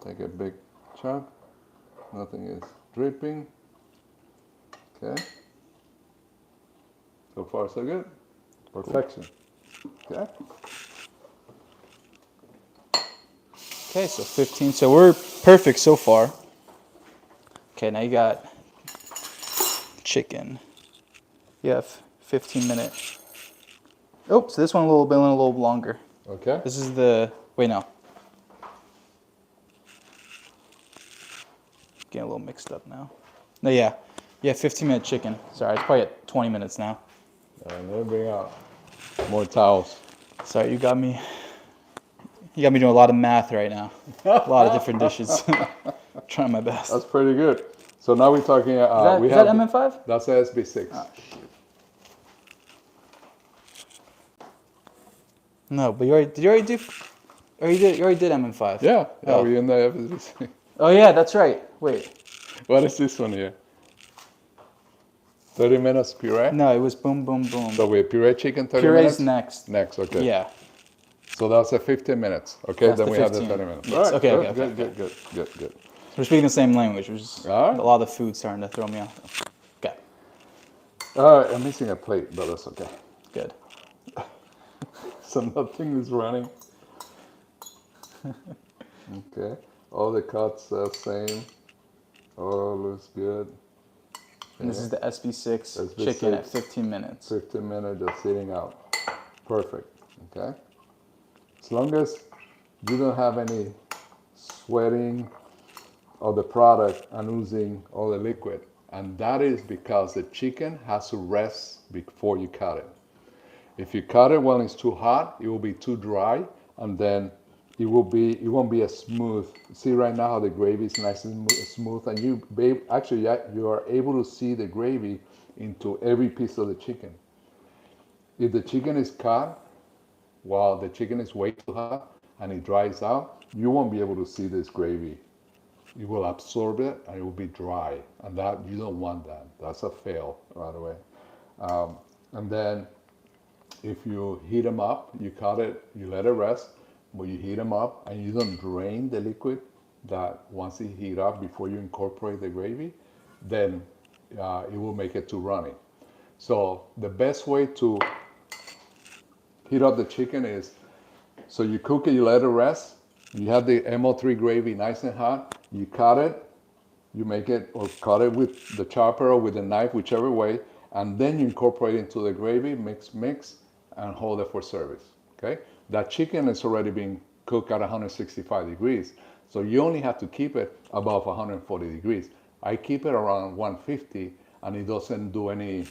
[SPEAKER 2] Take a big chunk. Nothing is dripping. Okay. So far, so good. Perfection. Okay.
[SPEAKER 1] Okay, so 15. So we're perfect so far. Okay, now you got chicken. You have 15-minute. Oh, so this one a little longer.
[SPEAKER 2] Okay.
[SPEAKER 1] This is the, wait, no. Getting a little mixed up now. No, yeah. Yeah, 15-minute chicken. Sorry, it's probably at 20 minutes now.
[SPEAKER 2] And then bring out more towels.
[SPEAKER 1] Sorry, you got me doing a lot of math right now. A lot of different dishes. Trying my best.
[SPEAKER 2] That's pretty good. So now we're talking.
[SPEAKER 1] Is that MN5?
[SPEAKER 2] That's SB6.
[SPEAKER 1] Oh, shit. No, but you already did MN5.
[SPEAKER 2] Yeah.
[SPEAKER 1] Oh.
[SPEAKER 2] We're in the SB6.
[SPEAKER 1] Oh yeah, that's right. Wait.
[SPEAKER 2] What is this one here? 30 minutes puree?
[SPEAKER 1] No, it was boom, boom, boom.
[SPEAKER 2] So we puree chicken 30
[SPEAKER 1] Puree's
[SPEAKER 2] minutes?
[SPEAKER 1] next.
[SPEAKER 2] Next, okay.
[SPEAKER 1] Yeah.
[SPEAKER 2] So that's a 15 minutes. Okay,
[SPEAKER 1] That's
[SPEAKER 2] then
[SPEAKER 1] the
[SPEAKER 2] we have the
[SPEAKER 1] 15.
[SPEAKER 2] 30 minutes.
[SPEAKER 1] Yes,
[SPEAKER 2] All right,
[SPEAKER 1] okay,
[SPEAKER 2] good.
[SPEAKER 1] We're speaking the same language, which is
[SPEAKER 2] All right.
[SPEAKER 1] a lot of the food starting to throw me off. Okay,
[SPEAKER 2] All right, I'm missing a plate, but that's okay.
[SPEAKER 1] good.
[SPEAKER 2] So nothing is running. Okay, all the cuts are same. All looks good.
[SPEAKER 1] And this is the SB6
[SPEAKER 2] SB6.
[SPEAKER 1] chicken at 15 minutes.
[SPEAKER 2] 15 minutes just sitting out. Perfect, okay? As long as you don't have any sweating of the product and losing all the liquid. And that is because the chicken has to rest before you cut it. If you cut it when it's too hot, it will be too dry, and then it won't be as smooth. See right now how the gravy is nice and smooth, and you are able to see the gravy into every piece of the chicken. If the chicken is cut while the chicken is way too hot and it dries out, you won't be able to see this gravy. You will absorb it and it will be dry, and that you don't want that. That's a fail right away. And then if you heat them up, you cut it, you let it rest, but you heat them up and you don't drain the liquid that once it heat up before you incorporate the gravy, then it will make it too runny. So the best way to heat up the chicken is, so you cook it, you let it rest, you have the MO3 gravy nice and hot, you cut it, you make it, or cut it with the chopper or with a knife, whichever way, and then you incorporate into the gravy, mix, and hold it for service. Okay, that chicken is already being cooked at 165 degrees, so you only have to keep it above 140 degrees. I keep it around 150, and it doesn't do any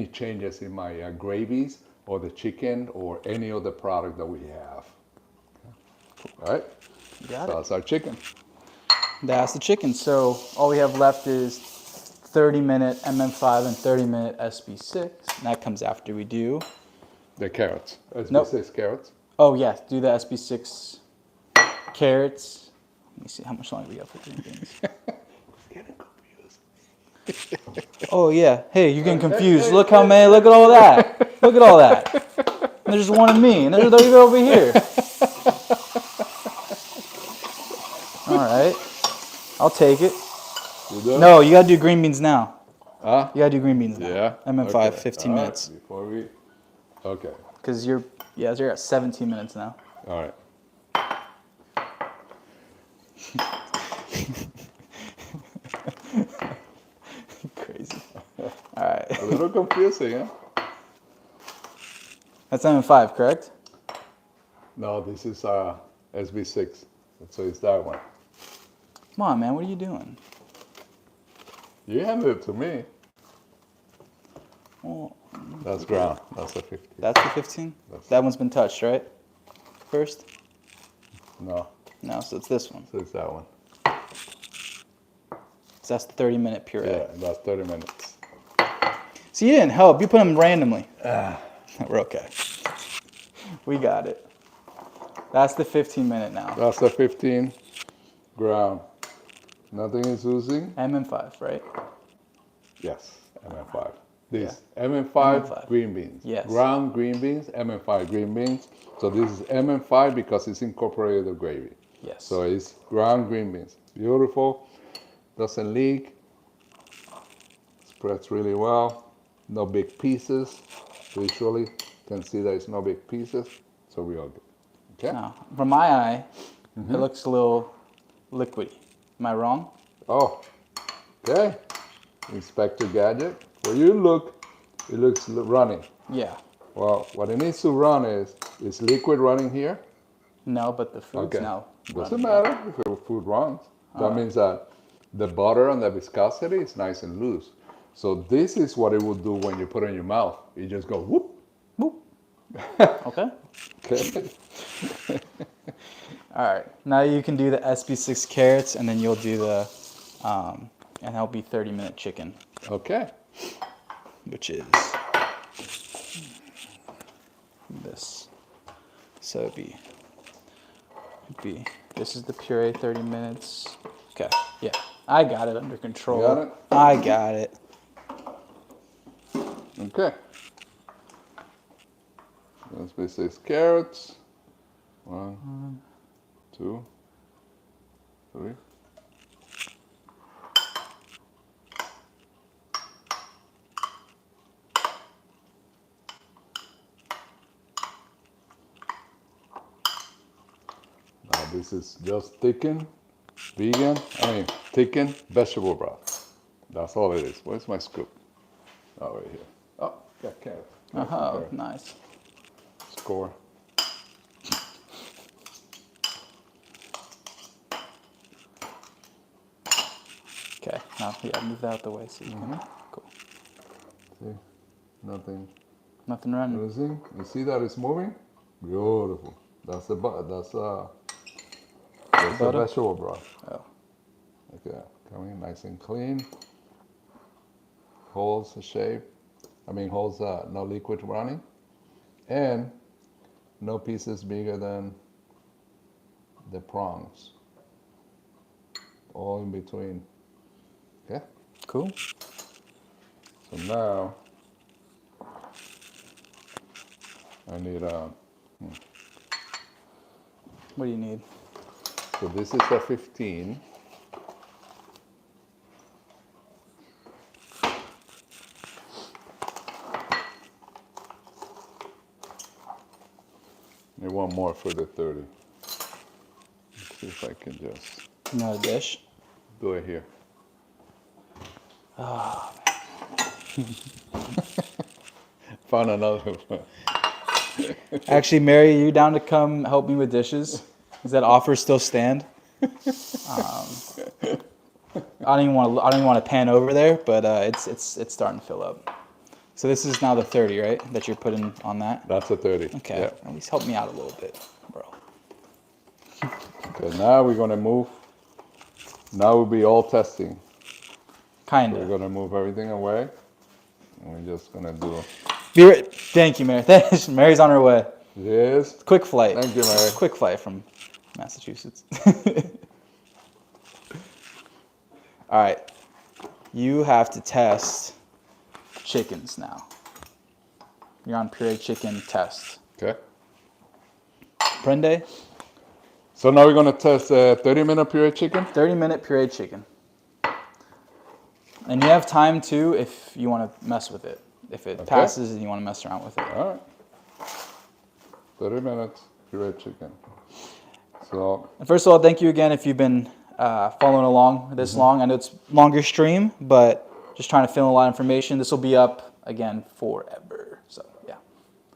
[SPEAKER 2] changes in my gravies or the chicken or any other product that we have. All right,
[SPEAKER 1] Got
[SPEAKER 2] so
[SPEAKER 1] it.
[SPEAKER 2] that's our chicken.
[SPEAKER 1] That's the chicken. So all we have left is 30-minute MM5 and 30-minute SB6. And that comes after we do.
[SPEAKER 2] The carrots. SB6
[SPEAKER 1] Nope.
[SPEAKER 2] carrots.
[SPEAKER 1] Oh yeah, do the SB6 carrots. Let me see how much longer we got for green beans.
[SPEAKER 2] Getting confused.
[SPEAKER 1] Oh yeah. Hey, you're getting confused. Look how many. Look at all that. Look at all that. And there's one of me, and there's over here. All right. I'll take it. No, you gotta do green beans now.
[SPEAKER 2] Huh?
[SPEAKER 1] You gotta do green beans now.
[SPEAKER 2] Yeah.
[SPEAKER 1] MM5,
[SPEAKER 2] Okay.
[SPEAKER 1] 15
[SPEAKER 2] All right,
[SPEAKER 1] minutes.
[SPEAKER 2] before we. Okay.
[SPEAKER 1] Because you're at 17 minutes now.
[SPEAKER 2] All right.
[SPEAKER 1] Crazy. All right.
[SPEAKER 2] A little confusing, huh?
[SPEAKER 1] That's MM5, correct?
[SPEAKER 2] No, this is SB6. So it's that one.
[SPEAKER 1] Come on, man. What are you doing?
[SPEAKER 2] You handed it to me.
[SPEAKER 1] Well,
[SPEAKER 2] That's ground. That's a 50.
[SPEAKER 1] that's the 15? That one's been touched, right? First?
[SPEAKER 2] No,
[SPEAKER 1] No, so it's this one.
[SPEAKER 2] so it's that one.
[SPEAKER 1] So that's the 30-minute puree.
[SPEAKER 2] Yeah, that's 30 minutes.
[SPEAKER 1] So you didn't help. You put them randomly. We're okay. We got it. That's the 15-minute now.
[SPEAKER 2] That's a 15 ground. Nothing is oozing.
[SPEAKER 1] MM5, right?
[SPEAKER 2] Yes, MM5. This
[SPEAKER 1] Yeah.
[SPEAKER 2] MM5,
[SPEAKER 1] MM5.
[SPEAKER 2] green beans.
[SPEAKER 1] Yes.
[SPEAKER 2] Ground green beans, MM5 green beans. So this is MM5 because it's incorporated the gravy.
[SPEAKER 1] Yes.
[SPEAKER 2] So it's ground green beans. Beautiful. Doesn't leak. Spreads really well. No big pieces. Visually, can see that it's no big pieces. So we all good. Okay.
[SPEAKER 1] Now, from my eye, it looks a little liquidy. Am I wrong?
[SPEAKER 2] Oh, okay. Inspector Gadget. Where you look, it looks running.
[SPEAKER 1] Yeah.
[SPEAKER 2] Well, what it needs to run is liquid running here?
[SPEAKER 1] No, but the food's
[SPEAKER 2] Okay.
[SPEAKER 1] now
[SPEAKER 2] Doesn't
[SPEAKER 1] running.
[SPEAKER 2] matter if the food runs. That means that the butter and the viscosity is nice and loose. So this is what it will do when you put it in your mouth. You just go whoop.
[SPEAKER 1] Boop. Okay.
[SPEAKER 2] Okay.
[SPEAKER 1] All right. Now you can do the SB6 carrots, and then you'll do the, and that'll be 30-minute chicken,
[SPEAKER 2] Okay.
[SPEAKER 1] which is this. So it'd be, this is the puree, 30 minutes. Okay. Yeah. I got it under control.
[SPEAKER 2] You got it?
[SPEAKER 1] I got it.
[SPEAKER 2] Okay. Let's be 6 carrots. 1, 2, 3. Now this is just thickened thickened vegetable broth. That's all it is. Where's my scoop? Oh, right here. Oh, got carrot.
[SPEAKER 1] Oh, nice.
[SPEAKER 2] Score.
[SPEAKER 1] Okay. Now, yeah, move that out the way so you can. Cool.
[SPEAKER 2] See, nothing
[SPEAKER 1] Nothing running.
[SPEAKER 2] losing. You see that it's moving? Beautiful. That's the that's the
[SPEAKER 1] butter?
[SPEAKER 2] vegetable broth.
[SPEAKER 1] Oh.
[SPEAKER 2] Okay, coming nice and clean. Holds the shape. Holds no liquid running, and no pieces bigger than the prongs. All in between. Okay.
[SPEAKER 1] Cool.
[SPEAKER 2] So now I need
[SPEAKER 1] What do you need?
[SPEAKER 2] So this is a 15. Need one more for the 30. Let's see if I can just
[SPEAKER 1] Another dish.
[SPEAKER 2] do it here. Found another one.
[SPEAKER 1] Actually, Mary, you down to come help me with dishes? Does that offer still stand? I don't even want to pan over there, but it's starting to fill up. So this is now the 30, right? That you're putting on that.
[SPEAKER 2] That's a 30.
[SPEAKER 1] Okay.
[SPEAKER 2] Yeah.
[SPEAKER 1] At least help me out a little bit, bro.
[SPEAKER 2] Okay, now we're gonna move. Now we'll be all testing.
[SPEAKER 1] Kinda.
[SPEAKER 2] We're gonna move everything away. And we're just gonna do
[SPEAKER 1] Thank you, Mary. Mary's on her way.
[SPEAKER 2] this.
[SPEAKER 1] Quick flight.
[SPEAKER 2] Thank you, Mary.
[SPEAKER 1] Quick flight from Massachusetts. All right. You have to test chickens now. You're on puree chicken test.
[SPEAKER 2] Okay.
[SPEAKER 1] Prende,
[SPEAKER 2] So now we're gonna test 30-minute puree chicken.
[SPEAKER 1] 30-minute pureed chicken. And you have time too if you want to mess with it. If it passes and you want to mess around with it.
[SPEAKER 2] All right. 30 minutes puree chicken. So
[SPEAKER 1] And first of all, thank you again if you've been following along this long. I know it's longer stream, but just trying to fill in a lot of information. This will be up again forever. So yeah.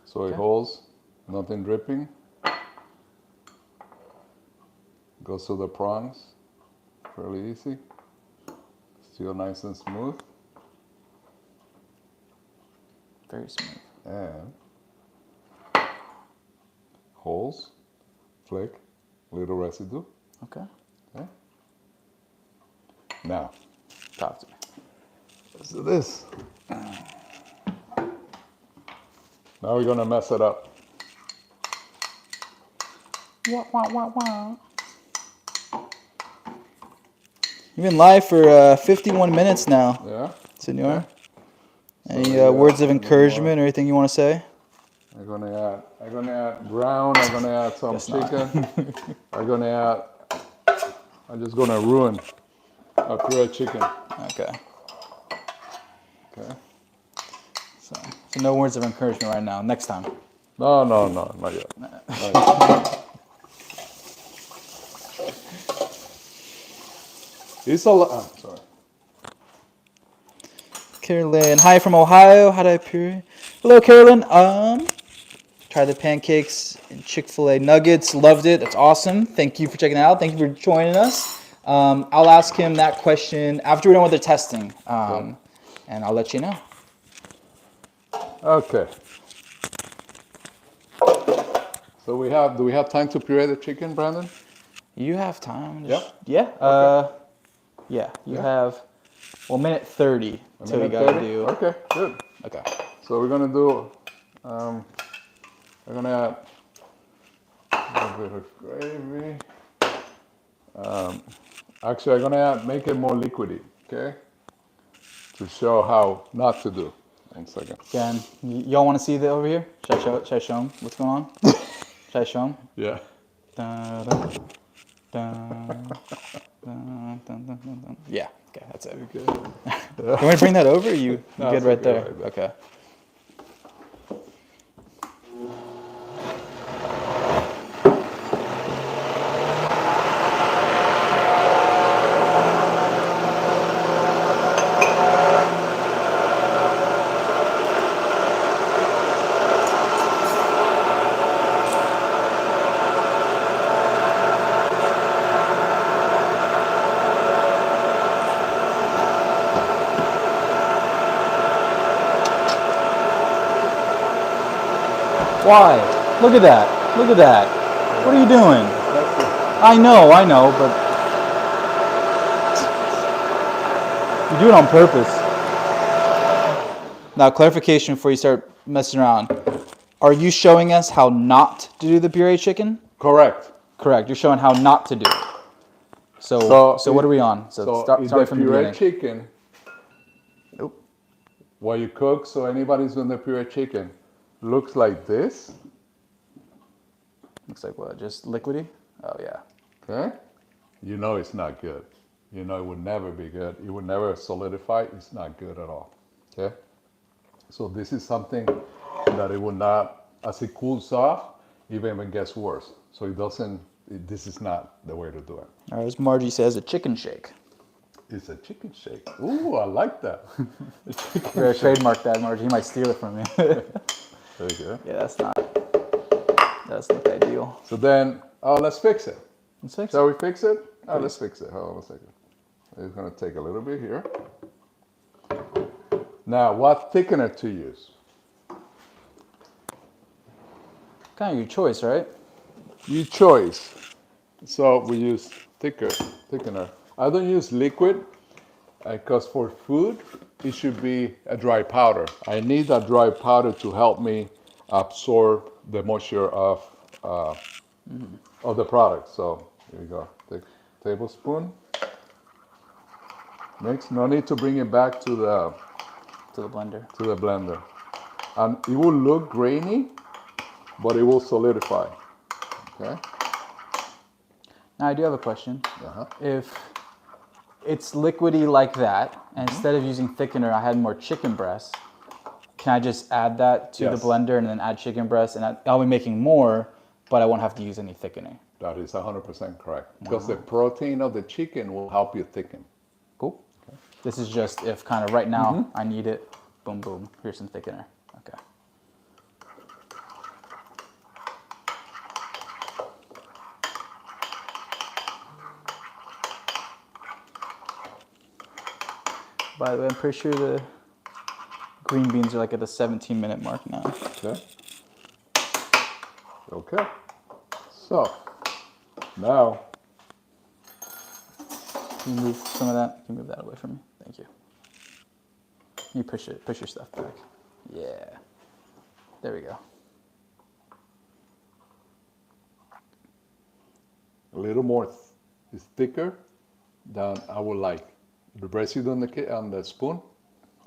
[SPEAKER 2] so it holds, nothing dripping. Goes to the prongs, fairly easy. Still nice and smooth.
[SPEAKER 1] Very smooth.
[SPEAKER 2] And holes, flick, little residue.
[SPEAKER 1] Okay.
[SPEAKER 2] Okay. Now,
[SPEAKER 1] Talk to me.
[SPEAKER 2] let's do this. Now we're gonna mess it up.
[SPEAKER 1] Wah, wah, wah, wah. You've been live for 51 minutes now,
[SPEAKER 2] Yeah.
[SPEAKER 1] Senor. Any
[SPEAKER 2] yeah,
[SPEAKER 1] words of
[SPEAKER 2] any
[SPEAKER 1] encouragement or anything you want to say?
[SPEAKER 2] I'm gonna add brown. I'm gonna add some
[SPEAKER 1] Guess not.
[SPEAKER 2] chicken. I'm just gonna ruin a puree chicken.
[SPEAKER 1] Okay.
[SPEAKER 2] Okay.
[SPEAKER 1] So no words of encouragement right now. Next time.
[SPEAKER 2] No, not yet. Not yet. It's a lot. Oh, sorry.
[SPEAKER 1] Carolyn, hi from Ohio. How do I appear? Hello, Carolyn. Try the pancakes and Chick-fil-A nuggets. Loved it. That's awesome. Thank you for checking it out. Thank you for joining us. I'll ask him that question after we're done with the testing, and I'll let you know.
[SPEAKER 2] Okay. So do we have time to puree the chicken, Brandon?
[SPEAKER 1] You have time.
[SPEAKER 2] Yeah?
[SPEAKER 1] Yeah. Yeah. You have, minute 30 till we
[SPEAKER 2] Minute
[SPEAKER 1] gotta
[SPEAKER 2] 30?
[SPEAKER 1] do.
[SPEAKER 2] Okay, good.
[SPEAKER 1] Okay.
[SPEAKER 2] So we're gonna do, we're gonna add a little bit of gravy. Actually, I'm gonna make it more liquidy, okay? To show how not to do. 1 second.
[SPEAKER 1] Again, y'all want to see that over here? Should I show him what's going on? Should I show him?
[SPEAKER 2] Yeah.
[SPEAKER 1] Dun, dun, dun, dun, dun, dun, dun. Yeah. Okay, that's it.
[SPEAKER 2] Okay.
[SPEAKER 1] You want me to bring that over? Or you
[SPEAKER 2] No,
[SPEAKER 1] good
[SPEAKER 2] it's
[SPEAKER 1] right
[SPEAKER 2] okay
[SPEAKER 1] there?
[SPEAKER 2] right there.
[SPEAKER 1] Okay. Why? Look at that. Look at that. What are you doing? I know, but you do it on purpose. Now, clarification before you start messing around. Are you showing us how not to do the puree chicken?
[SPEAKER 2] Correct.
[SPEAKER 1] Correct. You're showing how not to do it. So what are we on?
[SPEAKER 2] So
[SPEAKER 1] start
[SPEAKER 2] is the
[SPEAKER 1] from the
[SPEAKER 2] puree
[SPEAKER 1] beginning.
[SPEAKER 2] chicken,
[SPEAKER 1] Nope.
[SPEAKER 2] while you cook, so anybody's doing the puree chicken, looks like this,
[SPEAKER 1] Looks like what? Just liquidy? Oh yeah.
[SPEAKER 2] okay? You know it's not good. You know it would never be good. It would never solidify. It's not good at all, okay? So this is something that it would not, as it cools off, even gets worse. So this is not the way to do it.
[SPEAKER 1] Or as Margie says, a chicken shake.
[SPEAKER 2] It's a chicken shake. Ooh, I like that.
[SPEAKER 1] We're gonna trademark that, Margie. He might steal it from me.
[SPEAKER 2] There you go.
[SPEAKER 1] Yeah, that's not ideal.
[SPEAKER 2] So then, let's fix it.
[SPEAKER 1] Let's fix
[SPEAKER 2] Shall
[SPEAKER 1] it.
[SPEAKER 2] we fix it? Oh,
[SPEAKER 1] Please.
[SPEAKER 2] let's fix it. Hold on a second. It's going to take a little bit here. Now, what thickener to use?
[SPEAKER 1] Kind of your choice, right?
[SPEAKER 2] Your choice. So we use thickener. I don't use liquid because for food, it should be a dry powder. I need a dry powder to help me absorb the moisture of the product. So here you go. Take a tablespoon. Mix. No need to bring it back to the blender. And it will look grainy, but it will solidify. Okay.
[SPEAKER 1] Now I do have a question.
[SPEAKER 2] Uh-huh.
[SPEAKER 1] If it's liquidy like that, and instead of using thickener, I had more chicken breast, can I just add that to the
[SPEAKER 2] Yes.
[SPEAKER 1] blender and then add chicken breast, and I'll be making more, but I won't have to use any thickening?
[SPEAKER 2] That is 100% correct. Because the protein of the chicken will help you thicken.
[SPEAKER 1] Cool. Okay. This is just if kind of right now I need it. Boom, boom. Here's some thickener. Okay. By the way, I'm pretty sure the green beans are like at the 17-minute mark now.
[SPEAKER 2] Okay. Okay. So now,
[SPEAKER 1] Can you move some of that? Can you move that away from me? Thank you. You push your stuff back. Yeah. There we go.
[SPEAKER 2] a little more is thicker than I would like. The residue on the spoon,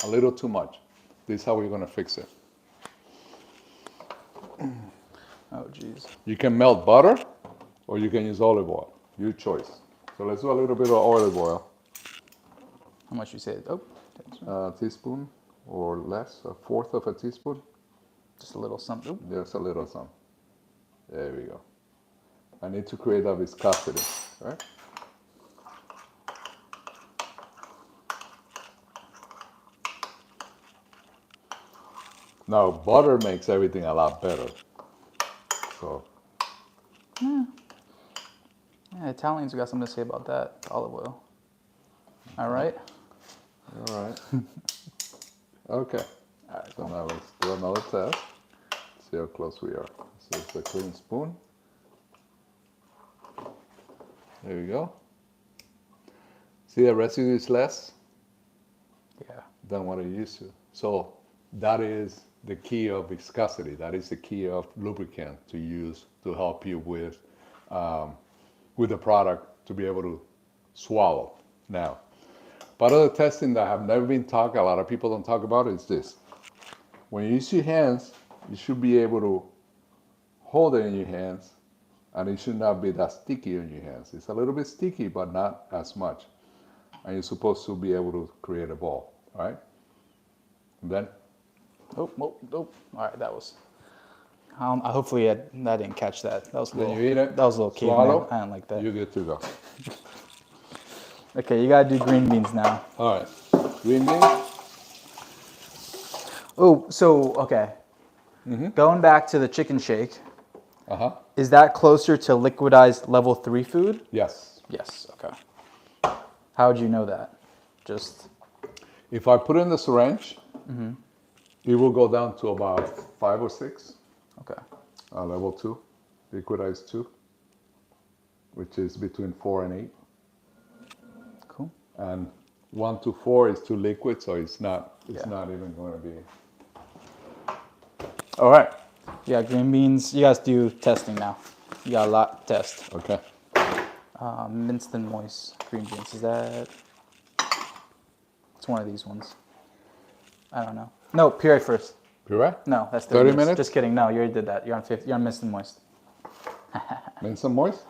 [SPEAKER 2] a little too much. This is how we're gonna fix it.
[SPEAKER 1] Oh, geez.
[SPEAKER 2] You can melt butter, or you can use olive oil. Your choice. So let's do a little bit of olive oil.
[SPEAKER 1] How much you say? Oh,
[SPEAKER 2] A teaspoon or less, a fourth of a teaspoon.
[SPEAKER 1] just a little something. Oop.
[SPEAKER 2] Just a little some. There we go. I need to create a viscosity, right? Now, butter makes everything a lot better. So,
[SPEAKER 1] Yeah, Italians got something to say about that. Olive oil. All right.
[SPEAKER 2] all right. Okay.
[SPEAKER 1] All right.
[SPEAKER 2] So now let's do another test. See how close we are. So it's a clean spoon. There we go. See, the residue is less
[SPEAKER 1] Yeah.
[SPEAKER 2] than what it used to. So that is the key of viscosity. That is the key of lubricant to use to help you with the product to be able to swallow. Now, part of the testing that have never been talked, a lot of people don't talk about, is this. When you use your hands, you should be able to hold it in your hands, and it should not be that sticky in your hands. It's a little bit sticky, but not as much. And you're supposed to be able to create a ball, right? And then,
[SPEAKER 1] Oh. All right, that was. Hopefully that didn't catch that. That was a
[SPEAKER 2] then
[SPEAKER 1] little.
[SPEAKER 2] you eat it.
[SPEAKER 1] That was a little caveman.
[SPEAKER 2] Swallow.
[SPEAKER 1] I don't like that.
[SPEAKER 2] You're good to go.
[SPEAKER 1] Okay, you gotta do green beans now.
[SPEAKER 2] All right. Green beans.
[SPEAKER 1] Oh, so okay. Going back to the chicken shake,
[SPEAKER 2] Uh-huh.
[SPEAKER 1] is that closer to liquidized level 3 food?
[SPEAKER 2] Yes.
[SPEAKER 1] Yes. Okay. How would you know that? Just.
[SPEAKER 2] If I put in the syringe, it will go down to about 5 or 6.
[SPEAKER 1] Okay.
[SPEAKER 2] Level 2, liquidized 2, which is between 4 and 8.
[SPEAKER 1] Cool.
[SPEAKER 2] And 1 to 4 is too liquid, so it's not
[SPEAKER 1] Yeah.
[SPEAKER 2] not even going to be.
[SPEAKER 1] All right. Yeah, green beans. You guys do testing now. You got a lot to test.
[SPEAKER 2] Okay.
[SPEAKER 1] Minced and moist green beans. Is that? It's one of these ones. I don't know. No, puree first.
[SPEAKER 2] Puree?
[SPEAKER 1] No, that's
[SPEAKER 2] 30 minutes?
[SPEAKER 1] Just kidding. No, you already did that. You're on 50. You're on minced and moist.
[SPEAKER 2] Mince and moist?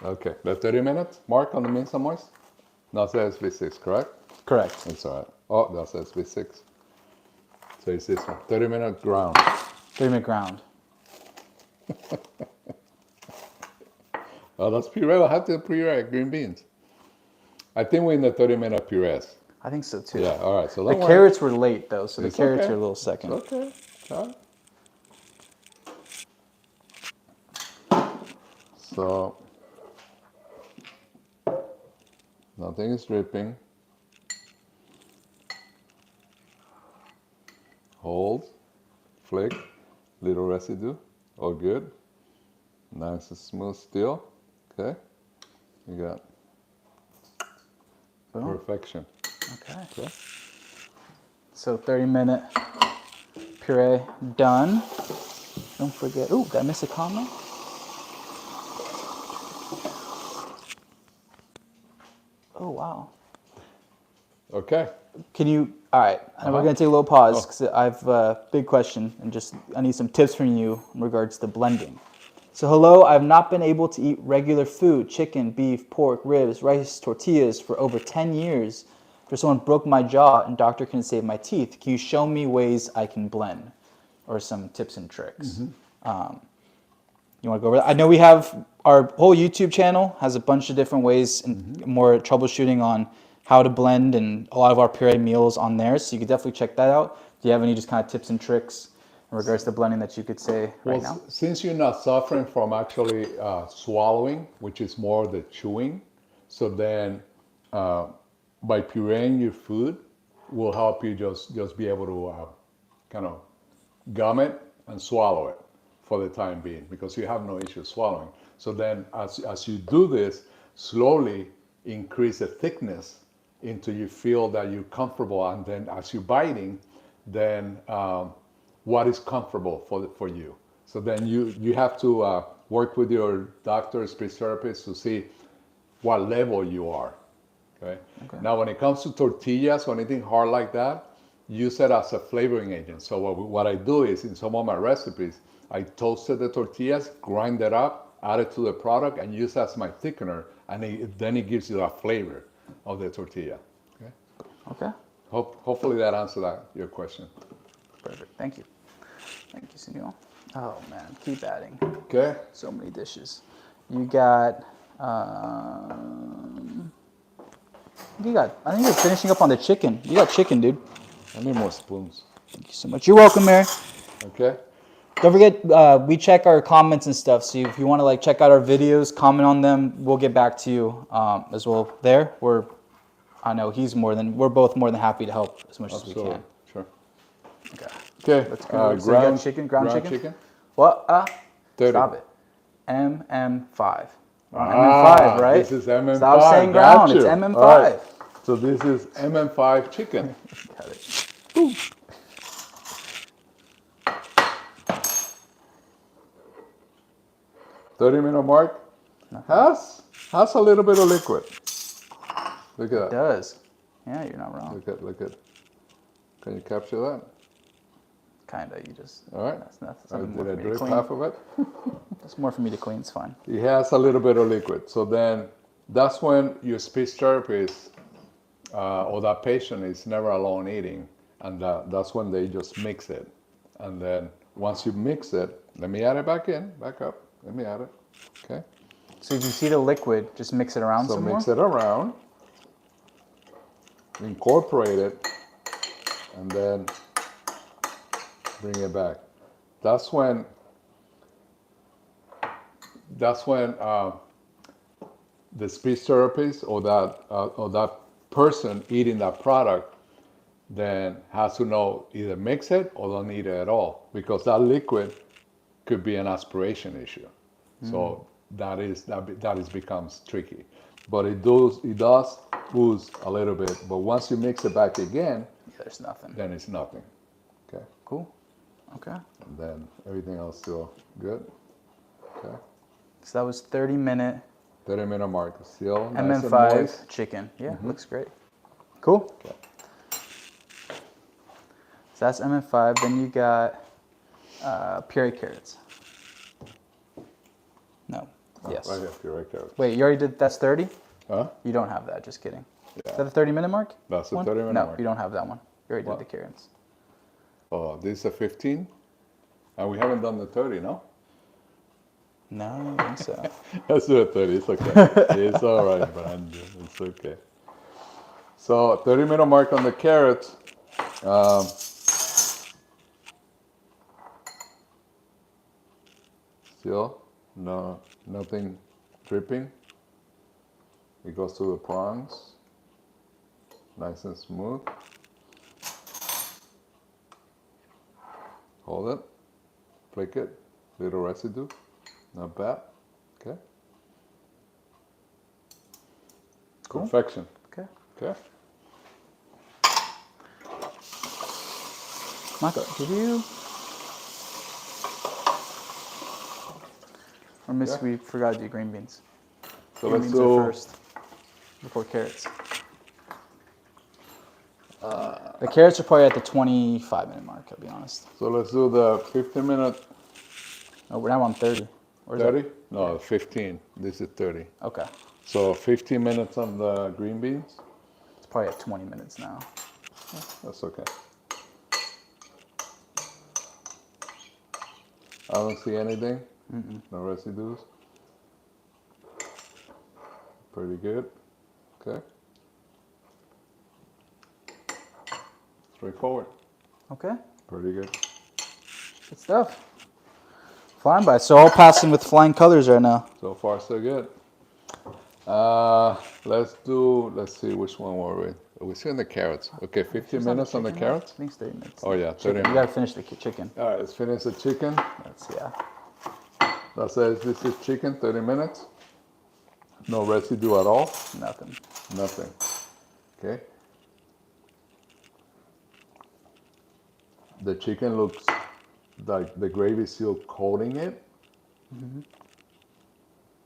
[SPEAKER 2] Okay. The 30 minutes mark on the mince and moist? No, it says V6, correct?
[SPEAKER 1] Correct.
[SPEAKER 2] That's all right. Oh, that says V6. So it's this one. 30-minute ground.
[SPEAKER 1] 3-minute ground.
[SPEAKER 2] Oh, that's puree. I have to puree green beans. I think we're in the 30-minute purees.
[SPEAKER 1] I think so too.
[SPEAKER 2] Yeah, all right. So
[SPEAKER 1] The
[SPEAKER 2] don't worry.
[SPEAKER 1] carrots were late though, so the
[SPEAKER 2] It's
[SPEAKER 1] carrots
[SPEAKER 2] okay.
[SPEAKER 1] are a little second.
[SPEAKER 2] It's okay. All right. So nothing is dripping. Hold, flick, little residue, all good. Nice and smooth still. Okay, you got
[SPEAKER 1] Boom.
[SPEAKER 2] perfection.
[SPEAKER 1] Okay. So 30-minute puree done. Don't forget. Ooh, did I miss a comma? Oh wow.
[SPEAKER 2] Okay.
[SPEAKER 1] Can you? All right, and we're gonna take a little pause because I have a big question and just I need some tips from you in regards to blending. So hello, I've not been able to eat regular food, chicken, beef, pork, ribs, rice, tortillas for over 10 years. For someone broke my jaw and doctor couldn't save my teeth. Can you show me ways I can blend, or some tips and tricks? You want to go over that? I know we have our whole YouTube channel has a bunch of different ways and more troubleshooting on how to blend and a lot of our puree meals on there. So you could definitely check that out. Do you have any just kind of tips and tricks in regards to blending that you could say right now?
[SPEAKER 2] Since you're not suffering from actually swallowing, which is more the chewing, so then by pureeing your food will help you just be able to kind of gum it and swallow it for the time being because you have no issue swallowing. So then as you do this, slowly increase the thickness until you feel that you're comfortable, and then as you're biting, then what is comfortable for you. So then you have to work with your doctor, speech therapist to see what level you are. Okay? Now, when it comes to tortillas or anything hard like that, use it as a flavoring agent. So what I do is in some of my recipes, I toasted the tortillas, grind it up, add it to the product, and use as my thickener, and then it gives you that flavor of the tortilla. Okay.
[SPEAKER 1] Okay.
[SPEAKER 2] Hopefully that answered your question.
[SPEAKER 1] Perfect. Thank you. Thank you, Senor. Oh man, keep adding.
[SPEAKER 2] Okay.
[SPEAKER 1] So many dishes. You got. I think you're finishing up on the chicken. You got chicken, dude.
[SPEAKER 2] I need more spoons.
[SPEAKER 1] Thank you so much. You're welcome, Mary.
[SPEAKER 2] Okay.
[SPEAKER 1] Don't forget, we check our comments and stuff. So if you want to like check out our videos, comment on them, we'll get back to you as well. There, I know we're both more than happy to help as much as we can.
[SPEAKER 2] Sure.
[SPEAKER 1] Okay.
[SPEAKER 2] Okay.
[SPEAKER 1] Let's go. So you got chicken, ground chicken. What?
[SPEAKER 2] 30.
[SPEAKER 1] Stop it. MM5. We're on MM5, right?
[SPEAKER 2] This is MM5.
[SPEAKER 1] Stop saying ground. It's MM5.
[SPEAKER 2] Right. So this is MM5 chicken.
[SPEAKER 1] Got it. Ooh.
[SPEAKER 2] $30-minute mark. Has a little bit of liquid. Look at that.
[SPEAKER 1] It does. Yeah, you're not wrong.
[SPEAKER 2] Look at. Can you capture that?
[SPEAKER 1] Kinda. You just.
[SPEAKER 2] All right.
[SPEAKER 1] That's
[SPEAKER 2] Did I
[SPEAKER 1] more for me to
[SPEAKER 2] drip
[SPEAKER 1] clean.
[SPEAKER 2] half of it?
[SPEAKER 1] It's more for me to clean. It's fine.
[SPEAKER 2] It has a little bit of liquid. So then that's when your speech therapist or that patient is never alone eating. And that's when they just mix it. And then once you mix it, let me add it back up. Let me add it. Okay.
[SPEAKER 1] So if you see the liquid, just mix it around some more?
[SPEAKER 2] So mix it around. Incorporate it. And then bring it back. That's when the speech therapist or that person eating that product then has to know either mix it or don't eat it at all, because that liquid could be an aspiration issue. So that becomes tricky. But it does ooze a little bit. But once you mix it back again,
[SPEAKER 1] there's nothing.
[SPEAKER 2] then it's nothing. Okay.
[SPEAKER 1] Cool. Okay.
[SPEAKER 2] And then everything else still good. Okay.
[SPEAKER 1] So that was 30-minute
[SPEAKER 2] 30-minute mark. Still nice and
[SPEAKER 1] MM5
[SPEAKER 2] moist.
[SPEAKER 1] chicken. Yeah, looks great. Cool.
[SPEAKER 2] Okay.
[SPEAKER 1] So that's MM5. Then you got puree carrots. No. Yes.
[SPEAKER 2] Right here, puree carrots.
[SPEAKER 1] Wait, you already did. That's 30?
[SPEAKER 2] Huh?
[SPEAKER 1] You don't have that. Just kidding.
[SPEAKER 2] Yeah.
[SPEAKER 1] Is that the 30-minute mark?
[SPEAKER 2] That's the
[SPEAKER 1] one?
[SPEAKER 2] 30-minute
[SPEAKER 1] No,
[SPEAKER 2] mark.
[SPEAKER 1] you don't have that one. You already
[SPEAKER 2] What?
[SPEAKER 1] did the carrots.
[SPEAKER 2] Oh, this is a 15? And we haven't done the 30, no?
[SPEAKER 1] No, I don't think so.
[SPEAKER 2] Let's do a 30. It's okay. It's all right, Brandon. It's okay. So 30-minute mark on the carrots. Still, no, nothing dripping. It goes to the prawns, nice and smooth. Hold it, flick it, little residue, not bad. Okay.
[SPEAKER 1] Cool.
[SPEAKER 2] Perfection.
[SPEAKER 1] Okay.
[SPEAKER 2] Okay.
[SPEAKER 1] Michael, did you? Or miss?
[SPEAKER 2] Yeah.
[SPEAKER 1] We forgot to do green beans.
[SPEAKER 2] So
[SPEAKER 1] Green
[SPEAKER 2] let's
[SPEAKER 1] beans are
[SPEAKER 2] do.
[SPEAKER 1] first before carrots. The carrots are probably at the 25-minute mark. I'll be honest.
[SPEAKER 2] So let's do the 15-minute.
[SPEAKER 1] Oh, we're now on 30. Or is
[SPEAKER 2] 30?
[SPEAKER 1] that?
[SPEAKER 2] No, 15. This is 30.
[SPEAKER 1] Okay.
[SPEAKER 2] So 15 minutes on the green beans.
[SPEAKER 1] It's probably at 20 minutes now.
[SPEAKER 2] That's okay. I don't see anything. No residues. Pretty good. Okay. Straightforward.
[SPEAKER 1] Okay.
[SPEAKER 2] Pretty good.
[SPEAKER 1] Good stuff. Flying by. So all passing with flying colors right now.
[SPEAKER 2] So far, so good. Let's see, which one were we? We're still in the carrots. Okay, 15 minutes on the carrots?
[SPEAKER 1] I think it's 30 minutes.
[SPEAKER 2] Oh, yeah, 30
[SPEAKER 1] Chicken. You
[SPEAKER 2] minutes.
[SPEAKER 1] got to finish the chicken.
[SPEAKER 2] All right, let's finish the chicken.
[SPEAKER 1] Yeah.
[SPEAKER 2] That says this is chicken, 30 minutes. No residue at all.
[SPEAKER 1] Nothing.
[SPEAKER 2] Nothing. Okay. The chicken looks like the gravy is still coating it.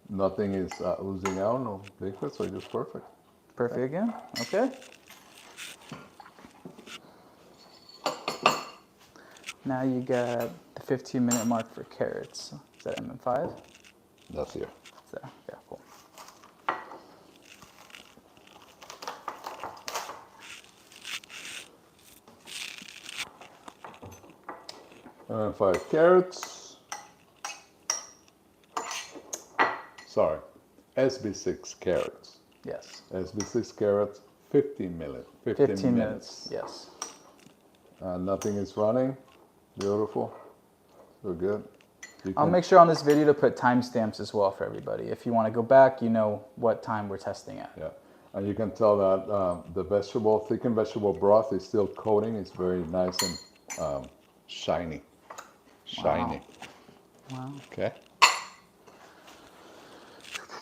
[SPEAKER 2] Nothing is oozing out, no liquid, so just perfect.
[SPEAKER 1] Perfect again. Okay. Now you got the 15-minute mark for carrots. Is that MM5?
[SPEAKER 2] That's here.
[SPEAKER 1] It's there. Yeah, cool.
[SPEAKER 2] And 5 carrots. Sorry, SB6 carrots.
[SPEAKER 1] Yes.
[SPEAKER 2] SB6 carrots, 15 minutes.
[SPEAKER 1] 15 minutes. Yes.
[SPEAKER 2] Nothing is running. Beautiful. So good.
[SPEAKER 1] I'll make sure on this video to put timestamps as well for everybody. If you want to go back, you know what time we're testing at.
[SPEAKER 2] Yeah, and you can tell that the vegetable, thickened vegetable broth is still coating. It's very nice and shiny. Shiny.
[SPEAKER 1] Wow.
[SPEAKER 2] Okay.